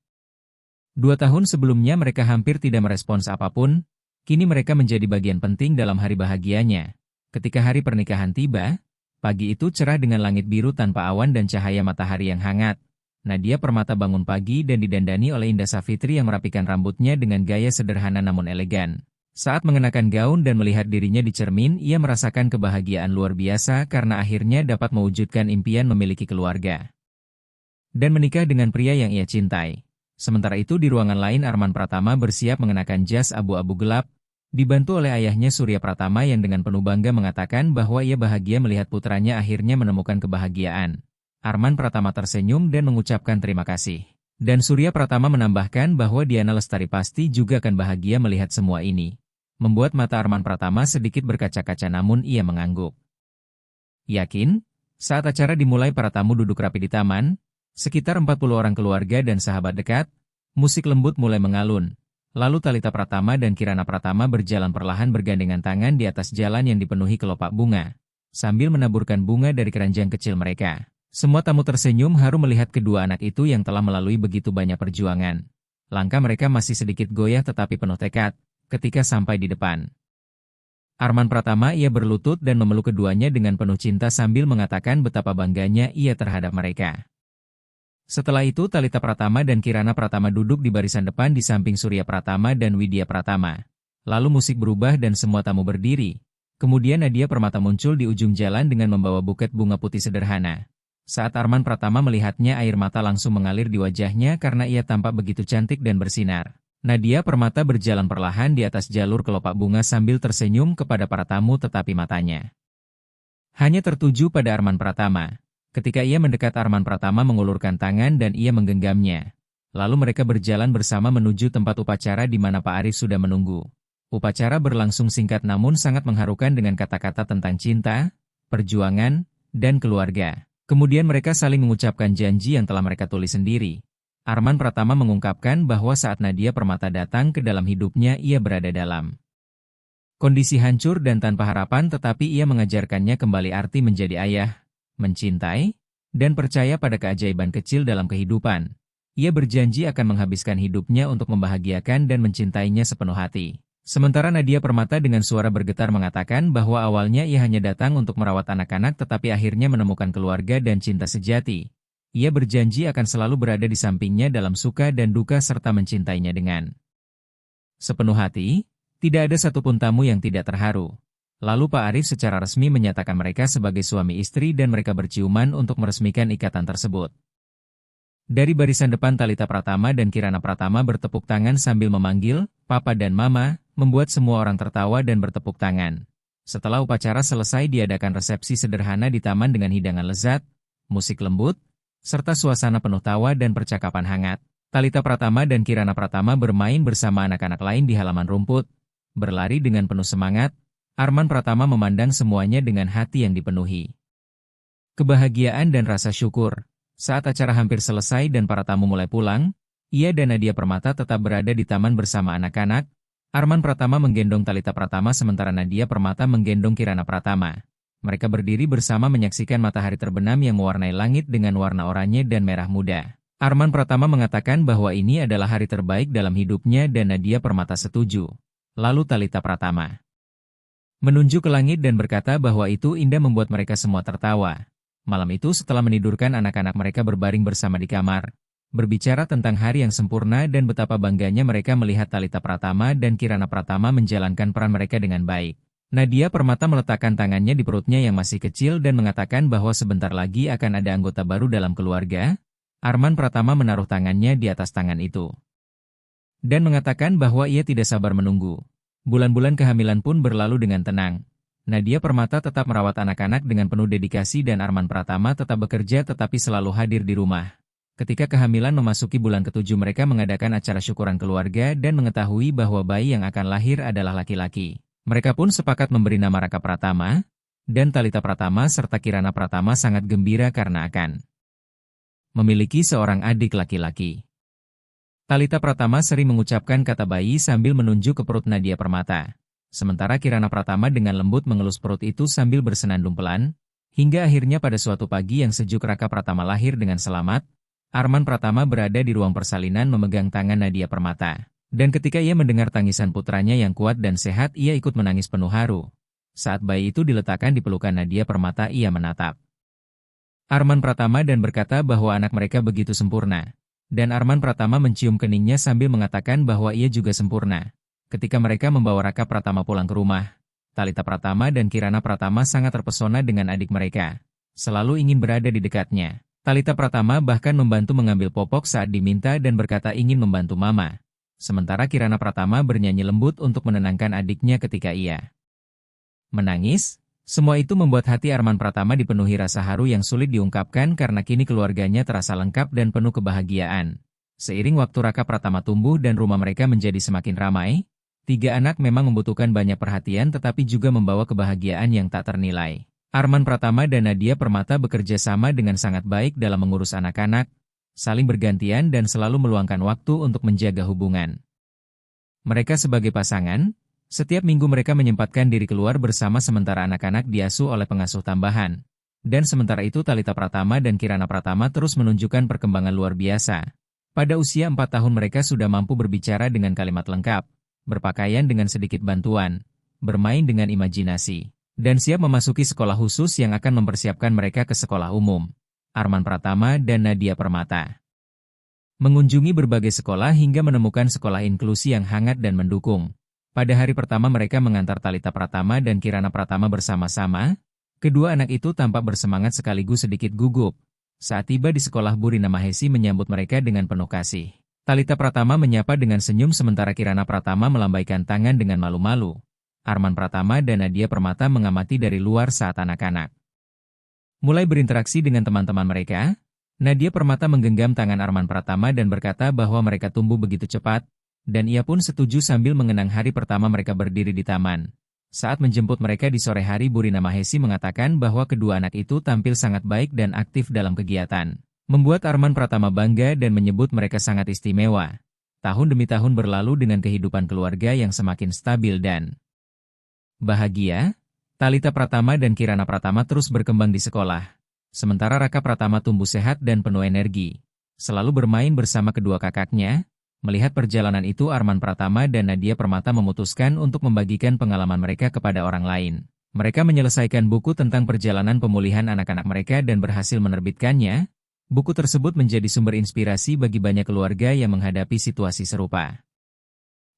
2 tahun sebelumnya mereka hampir tidak merespons apapun, kini mereka menjadi bagian penting dalam hari bahagianya. Ketika hari pernikahan tiba, pagi itu cerah dengan langit biru tanpa awan dan cahaya matahari yang hangat. Nadia Permata bangun pagi dan didandani oleh Indah Savitri yang merapikan rambutnya dengan gaya sederhana namun elegan. Saat mengenakan gaun dan melihat dirinya di cermin, ia merasakan kebahagiaan luar biasa karena akhirnya dapat mewujudkan impian memiliki keluarga dan menikah dengan pria yang ia cintai. Sementara itu di ruangan lain Arman Pratama bersiap mengenakan jas abu-abu gelap, dibantu oleh ayahnya Surya Pratama yang dengan penuh bangga mengatakan bahwa ia bahagia melihat putranya akhirnya menemukan kebahagiaan. Arman Pratama tersenyum dan mengucapkan terima kasih. Dan Surya Pratama menambahkan bahwa Diana Lestari pasti juga akan bahagia melihat semua ini. Membuat mata Arman Pratama sedikit berkaca-kaca namun ia mengangguk. Yakin? Saat acara dimulai para tamu duduk rapi di taman, sekitar 40 orang keluarga dan sahabat dekat, musik lembut mulai mengalun. Lalu Talita Pratama dan Kirana Pratama berjalan perlahan bergandengan tangan di atas jalan yang dipenuhi kelopak bunga, sambil menaburkan bunga dari keranjang kecil mereka. Semua tamu tersenyum haru melihat kedua anak itu yang telah melalui begitu banyak perjuangan. Langkah mereka masih sedikit goyah tetapi penuh tekad, ketika sampai di depan Arman Pratama ia berlutut dan memeluk keduanya dengan penuh cinta sambil mengatakan betapa bangganya ia terhadap mereka. Setelah itu Talita Pratama dan Kirana Pratama duduk di barisan depan di samping Surya Pratama dan Widya Pratama. Lalu musik berubah dan semua tamu berdiri. Kemudian Nadia Permata muncul di ujung jalan dengan membawa buket bunga putih sederhana. Saat Arman Pratama melihatnya air mata langsung mengalir di wajahnya karena ia tampak begitu cantik dan bersinar. Nadia Permata berjalan perlahan di atas jalur kelopak bunga sambil tersenyum kepada para tamu tetapi matanya hanya tertuju pada Arman Pratama. Ketika ia mendekat Arman Pratama mengulurkan tangan dan ia menggenggamnya. Lalu mereka berjalan bersama menuju tempat upacara di mana Pak Arif sudah menunggu. Upacara berlangsung singkat namun sangat mengharukan dengan kata-kata tentang cinta, perjuangan, dan keluarga. Kemudian mereka saling mengucapkan janji yang telah mereka tulis sendiri. Arman Pratama mengungkapkan bahwa saat Nadia Permata datang ke dalam hidupnya ia berada dalam kondisi hancur dan tanpa harapan tetapi ia mengajarkannya kembali arti menjadi ayah, mencintai, dan percaya pada keajaiban kecil dalam kehidupan. Ia berjanji akan menghabiskan hidupnya untuk membahagiakan dan mencintainya sepenuh hati. Sementara Nadia Permata dengan suara bergetar mengatakan bahwa awalnya ia hanya datang untuk merawat anak-anak tetapi akhirnya menemukan keluarga dan cinta sejati. Ia berjanji akan selalu berada di sampingnya dalam suka dan duka serta mencintainya dengan sepenuh hati. Tidak ada satupun tamu yang tidak terharu. Lalu Pak Arif secara resmi menyatakan mereka sebagai suami istri dan mereka berciuman untuk meresmikan ikatan tersebut. Dari barisan depan Thalita Pratama dan Kirana Pratama bertepuk tangan sambil memanggil, Papa dan Mama, membuat semua orang tertawa dan bertepuk tangan. Setelah upacara selesai diadakan resepsi sederhana di taman dengan hidangan lezat, musik lembut, serta suasana penuh tawa dan percakapan hangat. Thalita Pratama dan Kirana Pratama bermain bersama anak-anak lain di halaman rumput, berlari dengan penuh semangat. Arman Pratama memandang semuanya dengan hati yang dipenuhi kebahagiaan dan rasa syukur. Saat acara hampir selesai dan para tamu mulai pulang, ia dan Nadia Permata tetap berada di taman bersama anak-anak. Arman Pratama menggendong Thalita Pratama sementara Nadia Permata menggendong Kirana Pratama. Mereka berdiri bersama menyaksikan matahari terbenam yang mewarnai langit dengan warna oranye dan merah muda. Arman Pratama mengatakan bahwa ini adalah hari terbaik dalam hidupnya dan Nadia Permata setuju. Lalu Thalita Pratama menunjuk ke langit dan berkata bahwa itu indah membuat mereka semua tertawa. Malam itu setelah menidurkan anak-anak mereka berbaring bersama di kamar, berbicara tentang hari yang sempurna dan betapa bangganya mereka melihat Thalita Pratama dan Kirana Pratama menjalankan peran mereka dengan baik. Nadia Permata meletakkan tangannya di perutnya yang masih kecil dan mengatakan bahwa sebentar lagi akan ada anggota baru dalam keluarga. Arman Pratama menaruh tangannya di atas tangan itu dan mengatakan bahwa ia tidak sabar menunggu. Bulan-bulan kehamilan pun berlalu dengan tenang. Nadia Permata tetap merawat anak-anak dengan penuh dedikasi dan Arman Pratama tetap bekerja tetapi selalu hadir di rumah. Ketika kehamilan memasuki bulan ke-7 mereka mengadakan acara syukuran keluarga dan mengetahui bahwa bayi yang akan lahir adalah laki-laki. Mereka pun sepakat memberi nama Raka Pratama, dan Thalita Pratama serta Kirana Pratama sangat gembira karena akan memiliki seorang adik laki-laki. Thalita Pratama sering mengucapkan kata bayi sambil menunjuk ke perut Nadia Permata. Sementara Kirana Pratama dengan lembut mengelus perut itu sambil bersenandung pelan, hingga akhirnya pada suatu pagi yang sejuk Raka Pratama lahir dengan selamat. Arman Pratama berada di ruang persalinan memegang tangan Nadia Permata. Dan ketika ia mendengar tangisan putranya yang kuat dan sehat, ia ikut menangis penuh haru. Saat bayi itu diletakkan di pelukan Nadia Permata, ia menatap Arman Pratama dan berkata bahwa anak mereka begitu sempurna. Dan Arman Pratama mencium keningnya sambil mengatakan bahwa ia juga sempurna. Ketika mereka membawa Raka Pratama pulang ke rumah, Thalita Pratama dan Kirana Pratama sangat terpesona dengan adik mereka. Selalu ingin berada di dekatnya. Thalita Pratama bahkan membantu mengambil popok saat diminta dan berkata ingin membantu mama. Sementara Kirana Pratama bernyanyi lembut untuk menenangkan adiknya ketika ia menangis. Semua itu membuat hati Arman Pratama dipenuhi rasa haru yang sulit diungkapkan karena kini keluarganya terasa lengkap dan penuh kebahagiaan. Seiring waktu Raka Pratama tumbuh dan rumah mereka menjadi semakin ramai, tiga anak memang membutuhkan banyak perhatian tetapi juga membawa kebahagiaan yang tak ternilai. Arman Pratama dan Nadia Permata bekerja sama dengan sangat baik dalam mengurus anak-anak, saling bergantian dan selalu meluangkan waktu untuk menjaga hubungan mereka sebagai pasangan. Setiap minggu mereka menyempatkan diri keluar bersama sementara anak-anak diasuh oleh pengasuh tambahan. Dan sementara itu Thalita Pratama dan Kirana Pratama terus menunjukkan perkembangan luar biasa. Pada usia 4 tahun mereka sudah mampu berbicara dengan kalimat lengkap, berpakaian dengan sedikit bantuan, bermain dengan imajinasi, dan siap memasuki sekolah khusus yang akan mempersiapkan mereka ke sekolah umum. Arman Pratama dan Nadia Permata mengunjungi berbagai sekolah hingga menemukan sekolah inklusi yang hangat dan mendukung. Pada hari pertama mereka mengantar Thalita Pratama dan Kirana Pratama bersama-sama. Kedua anak itu tampak bersemangat sekaligus sedikit gugup. Saat tiba di sekolah Bu Rina Mahesi menyambut mereka dengan penuh kasih. Thalita Pratama menyapa dengan senyum sementara Kirana Pratama melambaikan tangan dengan malu-malu. Arman Pratama dan Nadia Permata mengamati dari luar saat anak-anak mulai berinteraksi dengan teman-teman mereka. Nadia Permata menggenggam tangan Arman Pratama dan berkata bahwa mereka tumbuh begitu cepat. Dan ia pun setuju sambil mengenang hari pertama mereka berdiri di taman. Saat menjemput mereka di sore hari Bu Rina Mahesi mengatakan bahwa kedua anak itu tampil sangat baik dan aktif dalam kegiatan. Membuat Arman Pratama bangga dan menyebut mereka sangat istimewa. Tahun demi tahun berlalu dengan kehidupan keluarga yang semakin stabil dan bahagia. Thalita Pratama dan Kirana Pratama terus berkembang di sekolah. Sementara Raka Pratama tumbuh sehat dan penuh energi. selalu bermain bersama kedua kakaknya. Melihat perjalanan itu, Arman Pratama dan Nadia Permata memutuskan untuk membagikan pengalaman mereka kepada orang lain. Mereka menyelesaikan buku tentang perjalanan pemulihan anak-anak mereka dan berhasil menerbitkannya. Buku tersebut menjadi sumber inspirasi bagi banyak keluarga yang menghadapi situasi serupa.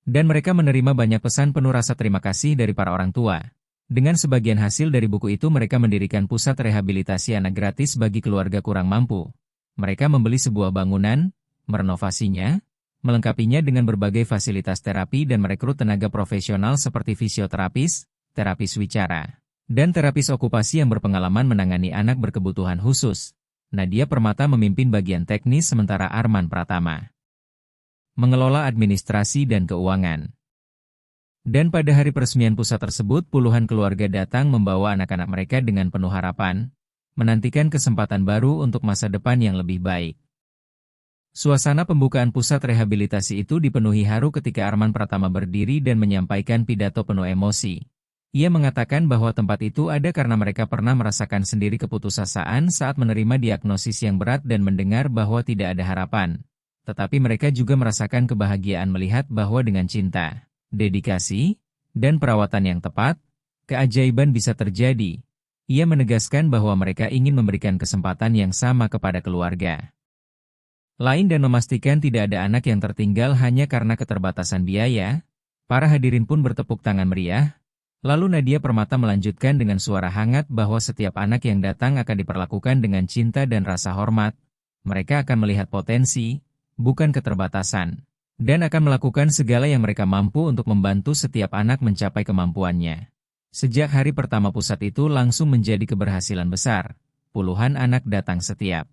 Dan mereka menerima banyak pesan penuh rasa terima kasih dari para orang tua. Dengan sebagian hasil dari buku itu, mereka mendirikan pusat rehabilitasi anak gratis bagi keluarga kurang mampu. Mereka membeli sebuah bangunan, merenovasinya, melengkapinya dengan berbagai fasilitas terapi dan merekrut tenaga profesional seperti fisioterapis, terapis wicara, dan terapis okupasi yang berpengalaman menangani anak berkebutuhan khusus. Nadia Permata memimpin bagian teknis sementara Arman Pratama mengelola administrasi dan keuangan. Dan pada hari peresmian pusat tersebut, puluhan keluarga datang membawa anak-anak mereka dengan penuh harapan, menantikan kesempatan baru untuk masa depan yang lebih baik. Suasana pembukaan pusat rehabilitasi itu dipenuhi haru ketika Arman Pratama berdiri dan menyampaikan pidato penuh emosi. Ia mengatakan bahwa tempat itu ada karena mereka pernah merasakan sendiri keputusasaan saat menerima diagnosis yang berat dan mendengar bahwa tidak ada harapan. Tetapi mereka juga merasakan kebahagiaan melihat bahwa dengan cinta, dedikasi, dan perawatan yang tepat, keajaiban bisa terjadi. Ia menegaskan bahwa mereka ingin memberikan kesempatan yang sama kepada keluarga lain dan memastikan tidak ada anak yang tertinggal hanya karena keterbatasan biaya. Para hadirin pun bertepuk tangan meriah. Lalu Nadia Permata melanjutkan dengan suara hangat bahwa setiap anak yang datang akan diperlakukan dengan cinta dan rasa hormat. Mereka akan melihat potensi, bukan keterbatasan, dan akan melakukan segala yang mereka mampu untuk membantu setiap anak mencapai kemampuannya. Sejak hari pertama pusat itu langsung menjadi keberhasilan besar. Puluhan anak datang setiap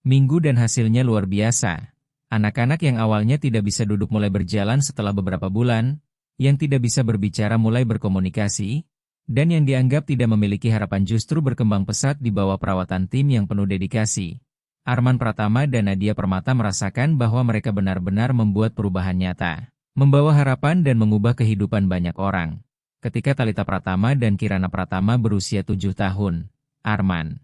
minggu dan hasilnya luar biasa. Anak-anak yang awalnya tidak bisa duduk mulai berjalan setelah beberapa bulan, yang tidak bisa berbicara mulai berkomunikasi, dan yang dianggap tidak memiliki harapan justru berkembang pesat di bawah perawatan tim yang penuh dedikasi. Arman Pratama dan Nadia Permata merasakan bahwa mereka benar-benar membuat perubahan nyata, membawa harapan dan mengubah kehidupan banyak orang. Ketika Thalita Pratama dan Kirana Pratama berusia 7 tahun, Arman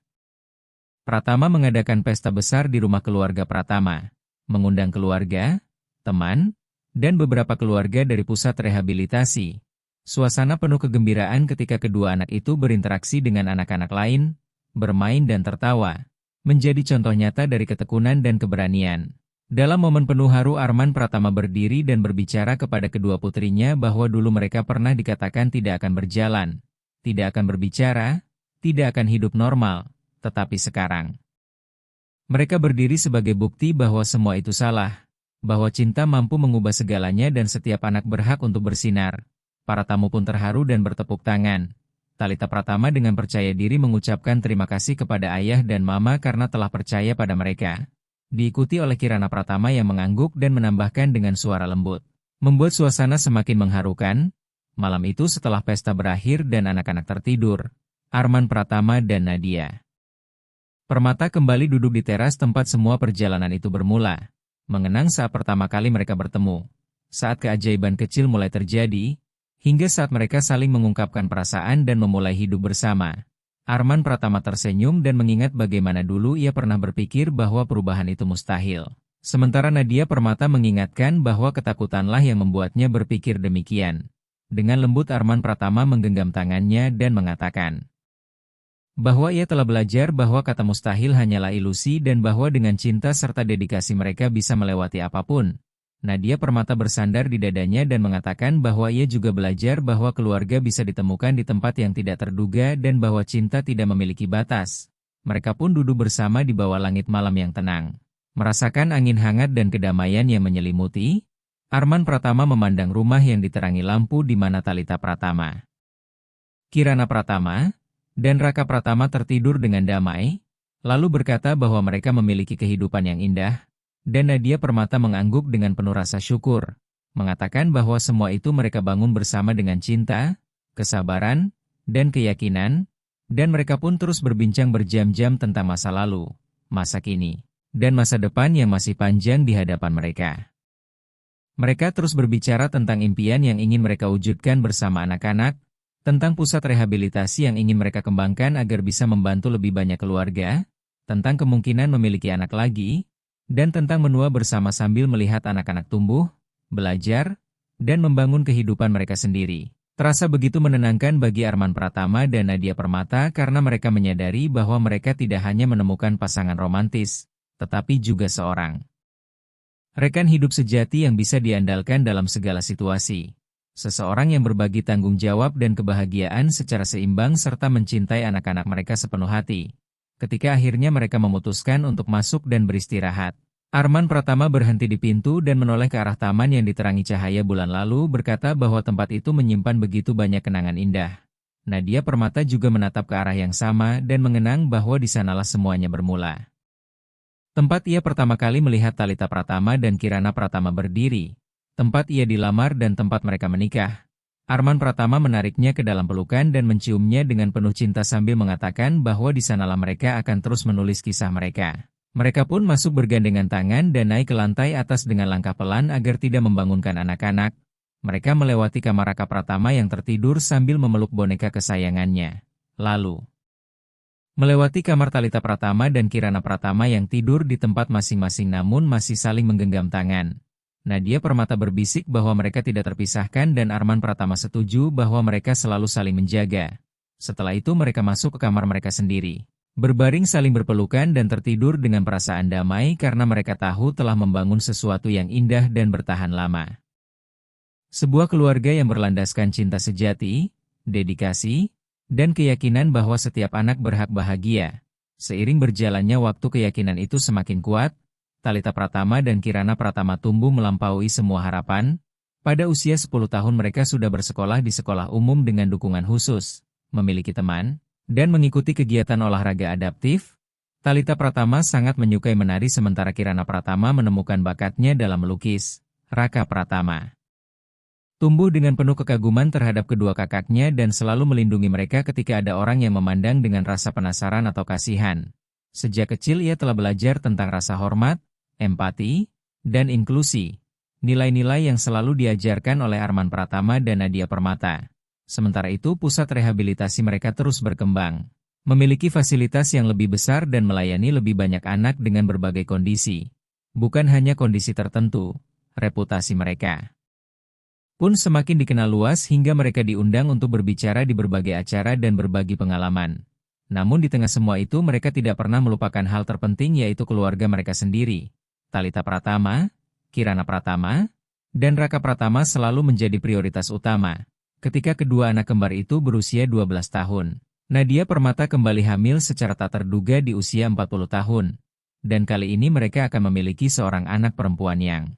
Pratama mengadakan pesta besar di rumah keluarga Pratama, mengundang keluarga, teman, dan beberapa keluarga dari pusat rehabilitasi. Suasana penuh kegembiraan ketika kedua anak itu berinteraksi dengan anak-anak lain, bermain dan tertawa, menjadi contoh nyata dari ketekunan dan keberanian. Dalam momen penuh haru, Arman Pratama berdiri dan berbicara kepada kedua putrinya bahwa dulu mereka pernah dikatakan tidak akan berjalan, tidak akan berbicara, tidak akan hidup normal. Tetapi sekarang, mereka berdiri sebagai bukti bahwa semua itu salah, bahwa cinta mampu mengubah segalanya dan setiap anak berhak untuk bersinar. Para tamu pun terharu dan bertepuk tangan. Thalita Pratama dengan percaya diri mengucapkan terima kasih kepada ayah dan mama karena telah percaya pada mereka. Diikuti oleh Kirana Pratama yang mengangguk dan menambahkan dengan suara lembut, membuat suasana semakin mengharukan. Malam itu setelah pesta berakhir dan anak-anak tertidur, Arman Pratama dan Nadia Permata kembali duduk di teras tempat semua perjalanan itu bermula. Mengenang saat pertama kali mereka bertemu. Saat keajaiban kecil mulai terjadi, hingga saat mereka saling mengungkapkan perasaan dan memulai hidup bersama. Arman Pratama tersenyum dan mengingat bagaimana dulu ia pernah berpikir bahwa perubahan itu mustahil. Sementara Nadia Permata mengingatkan bahwa ketakutanlah yang membuatnya berpikir demikian. Dengan lembut Arman Pratama menggenggam tangannya dan mengatakan bahwa ia telah belajar bahwa kata mustahil hanyalah ilusi dan bahwa dengan cinta serta dedikasi mereka bisa melewati apapun. Nadia Permata bersandar di dadanya dan mengatakan bahwa ia juga belajar bahwa keluarga bisa ditemukan di tempat yang tidak terduga dan bahwa cinta tidak memiliki batas. Mereka pun duduk bersama di bawah langit malam yang tenang. Merasakan angin hangat dan kedamaian yang menyelimuti, Arman Pratama memandang rumah yang diterangi lampu di mana Thalita Pratama, Kirana Pratama, dan Raka Pratama tertidur dengan damai, lalu berkata bahwa mereka memiliki kehidupan yang indah, dan Nadia Permata mengangguk dengan penuh rasa syukur, mengatakan bahwa semua itu mereka bangun bersama dengan cinta, kesabaran, dan keyakinan, dan mereka pun terus berbincang berjam-jam tentang masa lalu, masa kini, dan masa depan yang masih panjang di hadapan mereka. Mereka terus berbicara tentang impian yang ingin mereka wujudkan bersama anak-anak, tentang pusat rehabilitasi yang ingin mereka kembangkan agar bisa membantu lebih banyak keluarga, tentang kemungkinan memiliki anak lagi, dan tentang menua bersama sambil melihat anak-anak tumbuh, belajar, dan membangun kehidupan mereka sendiri. Terasa begitu menenangkan bagi Arman Pratama dan Nadia Permata karena mereka menyadari bahwa mereka tidak hanya menemukan pasangan romantis, tetapi juga seorang rekan hidup sejati yang bisa diandalkan dalam segala situasi. Seseorang yang berbagi tanggung jawab dan kebahagiaan secara seimbang serta mencintai anak-anak mereka sepenuh hati. Ketika akhirnya mereka memutuskan untuk masuk dan beristirahat, Arman Pratama berhenti di pintu dan menoleh ke arah taman yang diterangi cahaya bulan lalu berkata bahwa tempat itu menyimpan begitu banyak kenangan indah. Nadia Permata juga menatap ke arah yang sama dan mengenang bahwa di sanalah semuanya bermula. Tempat ia pertama kali melihat Talita Pratama dan Kirana Pratama berdiri. Tempat ia dilamar dan tempat mereka menikah. Arman Pratama menariknya ke dalam pelukan dan menciumnya dengan penuh cinta sambil mengatakan bahwa di sanalah mereka akan terus menulis kisah mereka. Mereka pun masuk bergandengan tangan dan naik ke lantai atas dengan langkah pelan agar tidak membangunkan anak-anak. Mereka melewati kamar Raka Pratama yang tertidur sambil memeluk boneka kesayangannya. Lalu, melewati kamar Talita Pratama dan Kirana Pratama yang tidur di tempat masing-masing namun masih saling menggenggam tangan. Nadia Permata berbisik bahwa mereka tidak terpisahkan dan Arman Pratama setuju bahwa mereka selalu saling menjaga. Setelah itu mereka masuk ke kamar mereka sendiri. Berbaring saling berpelukan dan tertidur dengan perasaan damai karena mereka tahu telah membangun sesuatu yang indah dan bertahan lama. Sebuah keluarga yang berlandaskan cinta sejati, dedikasi, dan keyakinan bahwa setiap anak berhak bahagia. Seiring berjalannya waktu keyakinan itu semakin kuat, Talita Pratama dan Kirana Pratama tumbuh melampaui semua harapan. Pada usia 10 tahun mereka sudah bersekolah di sekolah umum dengan dukungan khusus, memiliki teman, dan mengikuti kegiatan olahraga adaptif. Talita Pratama sangat menyukai menari sementara Kirana Pratama menemukan bakatnya dalam melukis. Raka Pratama tumbuh dengan penuh kekaguman terhadap kedua kakaknya dan selalu melindungi mereka ketika ada orang yang memandang dengan rasa penasaran atau kasihan. Sejak kecil ia telah belajar tentang rasa hormat, empati, dan inklusi. Nilai-nilai yang selalu diajarkan oleh Arman Pratama dan Nadia Permata. Sementara itu pusat rehabilitasi mereka terus berkembang, memiliki fasilitas yang lebih besar dan melayani lebih banyak anak dengan berbagai kondisi. Bukan hanya kondisi tertentu, reputasi mereka pun semakin dikenal luas hingga mereka diundang untuk berbicara di berbagai acara dan berbagi pengalaman. Namun di tengah semua itu mereka tidak pernah melupakan hal terpenting yaitu keluarga mereka sendiri. Talita Pratama, Kirana Pratama, dan Raka Pratama selalu menjadi prioritas utama. Ketika kedua anak kembar itu berusia 12 tahun, Nadia Permata kembali hamil secara tak terduga di usia 40 tahun. Dan kali ini mereka akan memiliki seorang anak perempuan yang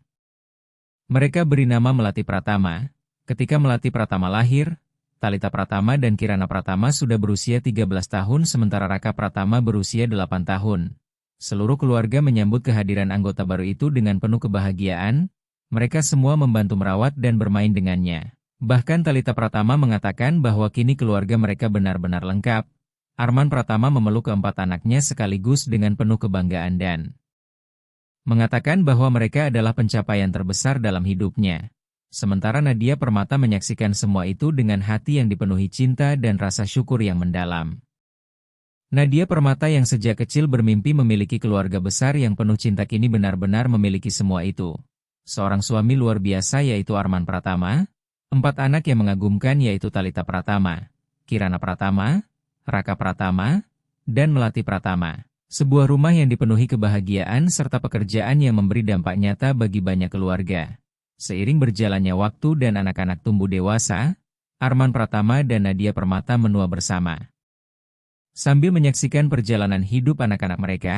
mereka beri nama Melati Pratama. Ketika Melati Pratama lahir, Talita Pratama dan Kirana Pratama sudah berusia 13 tahun sementara Raka Pratama berusia 8 tahun. Seluruh keluarga menyambut kehadiran anggota baru itu dengan penuh kebahagiaan. Mereka semua membantu merawat dan bermain dengannya. Bahkan Talita Pratama mengatakan bahwa kini keluarga mereka benar-benar lengkap. Arman Pratama memeluk keempat anaknya sekaligus dengan penuh kebanggaan dan mengatakan bahwa mereka adalah pencapaian terbesar dalam hidupnya. Sementara Nadia Permata menyaksikan semua itu dengan hati yang dipenuhi cinta dan rasa syukur yang mendalam. Nadia Permata yang sejak kecil bermimpi memiliki keluarga besar yang penuh cinta kini benar-benar memiliki semua itu. Seorang suami luar biasa yaitu Arman Pratama. 4 anak yang mengagumkan yaitu Talita Pratama, Kirana Pratama, Raka Pratama, dan Melati Pratama. Sebuah rumah yang dipenuhi kebahagiaan serta pekerjaan yang memberi dampak nyata bagi banyak keluarga. Seiring berjalannya waktu dan anak-anak tumbuh dewasa, Arman Pratama dan Nadia Permata menua bersama. Sambil menyaksikan perjalanan hidup anak-anak mereka,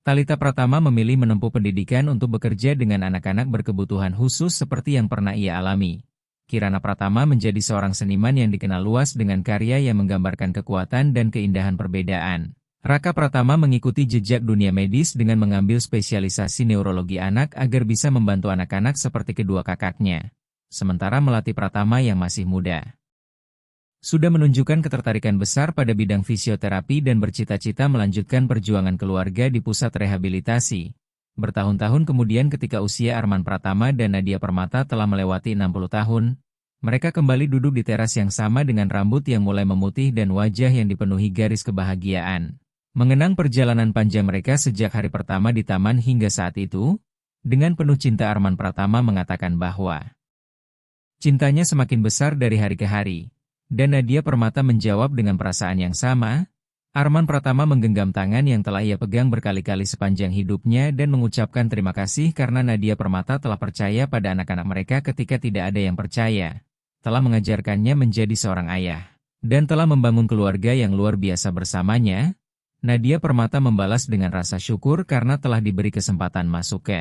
Talita Pratama memilih menempuh pendidikan untuk bekerja dengan anak-anak berkebutuhan khusus seperti yang pernah ia alami. Kirana Pratama menjadi seorang seniman yang dikenal luas dengan karya yang menggambarkan kekuatan dan keindahan perbedaan. Raka Pratama mengikuti jejak dunia medis dengan mengambil spesialisasi neurologi anak agar bisa membantu anak-anak seperti kedua kakaknya. Sementara Melati Pratama yang masih muda sudah menunjukkan ketertarikan besar pada bidang fisioterapi dan bercita-cita melanjutkan perjuangan keluarga di pusat rehabilitasi. Bertahun-tahun kemudian ketika usia Arman Pratama dan Nadia Permata telah melewati 60 tahun, mereka kembali duduk di teras yang sama dengan rambut yang mulai memutih dan wajah yang dipenuhi garis kebahagiaan. Mengenang perjalanan panjang mereka sejak hari pertama di taman hingga saat itu, dengan penuh cinta Arman Pratama mengatakan bahwa cintanya semakin besar dari hari ke hari. Dan Nadia Permata menjawab dengan perasaan yang sama. Arman Pratama menggenggam tangan yang telah ia pegang berkali-kali sepanjang hidupnya dan mengucapkan terima kasih karena Nadia Permata telah percaya pada anak-anak mereka ketika tidak ada yang percaya. Telah mengajarkannya menjadi seorang ayah. Dan telah membangun keluarga yang luar biasa bersamanya. Nadia Permata membalas dengan rasa syukur karena telah diberi kesempatan masuk ke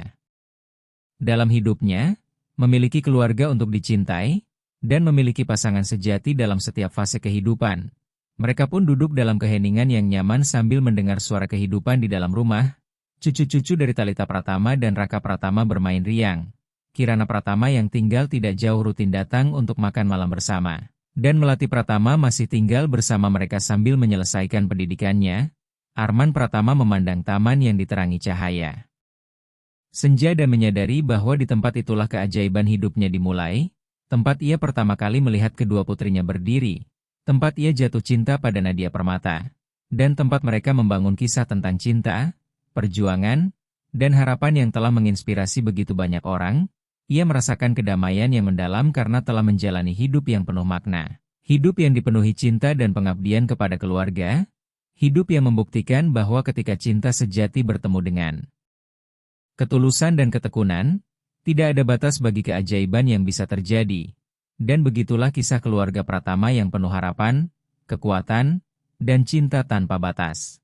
dalam hidupnya, memiliki keluarga untuk dicintai, dan memiliki pasangan sejati dalam setiap fase kehidupan. Mereka pun duduk dalam keheningan yang nyaman sambil mendengar suara kehidupan di dalam rumah. Cucu-cucu dari Talita Pratama dan Raka Pratama bermain riang. Kirana Pratama yang tinggal tidak jauh rutin datang untuk makan malam bersama. Dan Melati Pratama masih tinggal bersama mereka sambil menyelesaikan pendidikannya. Arman Pratama memandang taman yang diterangi cahaya senja dan menyadari bahwa di tempat itulah keajaiban hidupnya dimulai. Tempat ia pertama kali melihat kedua putrinya berdiri. Tempat ia jatuh cinta pada Nadia Permata. Dan tempat mereka membangun kisah tentang cinta, perjuangan, dan harapan yang telah menginspirasi begitu banyak orang. Ia merasakan kedamaian yang mendalam karena telah menjalani hidup yang penuh makna. Hidup yang dipenuhi cinta dan pengabdian kepada keluarga. Hidup yang membuktikan bahwa ketika cinta sejati bertemu dengan ketulusan dan ketekunan, tidak ada batas bagi keajaiban yang bisa terjadi. Dan begitulah kisah keluarga Pratama yang penuh harapan, kekuatan, dan cinta tanpa batas.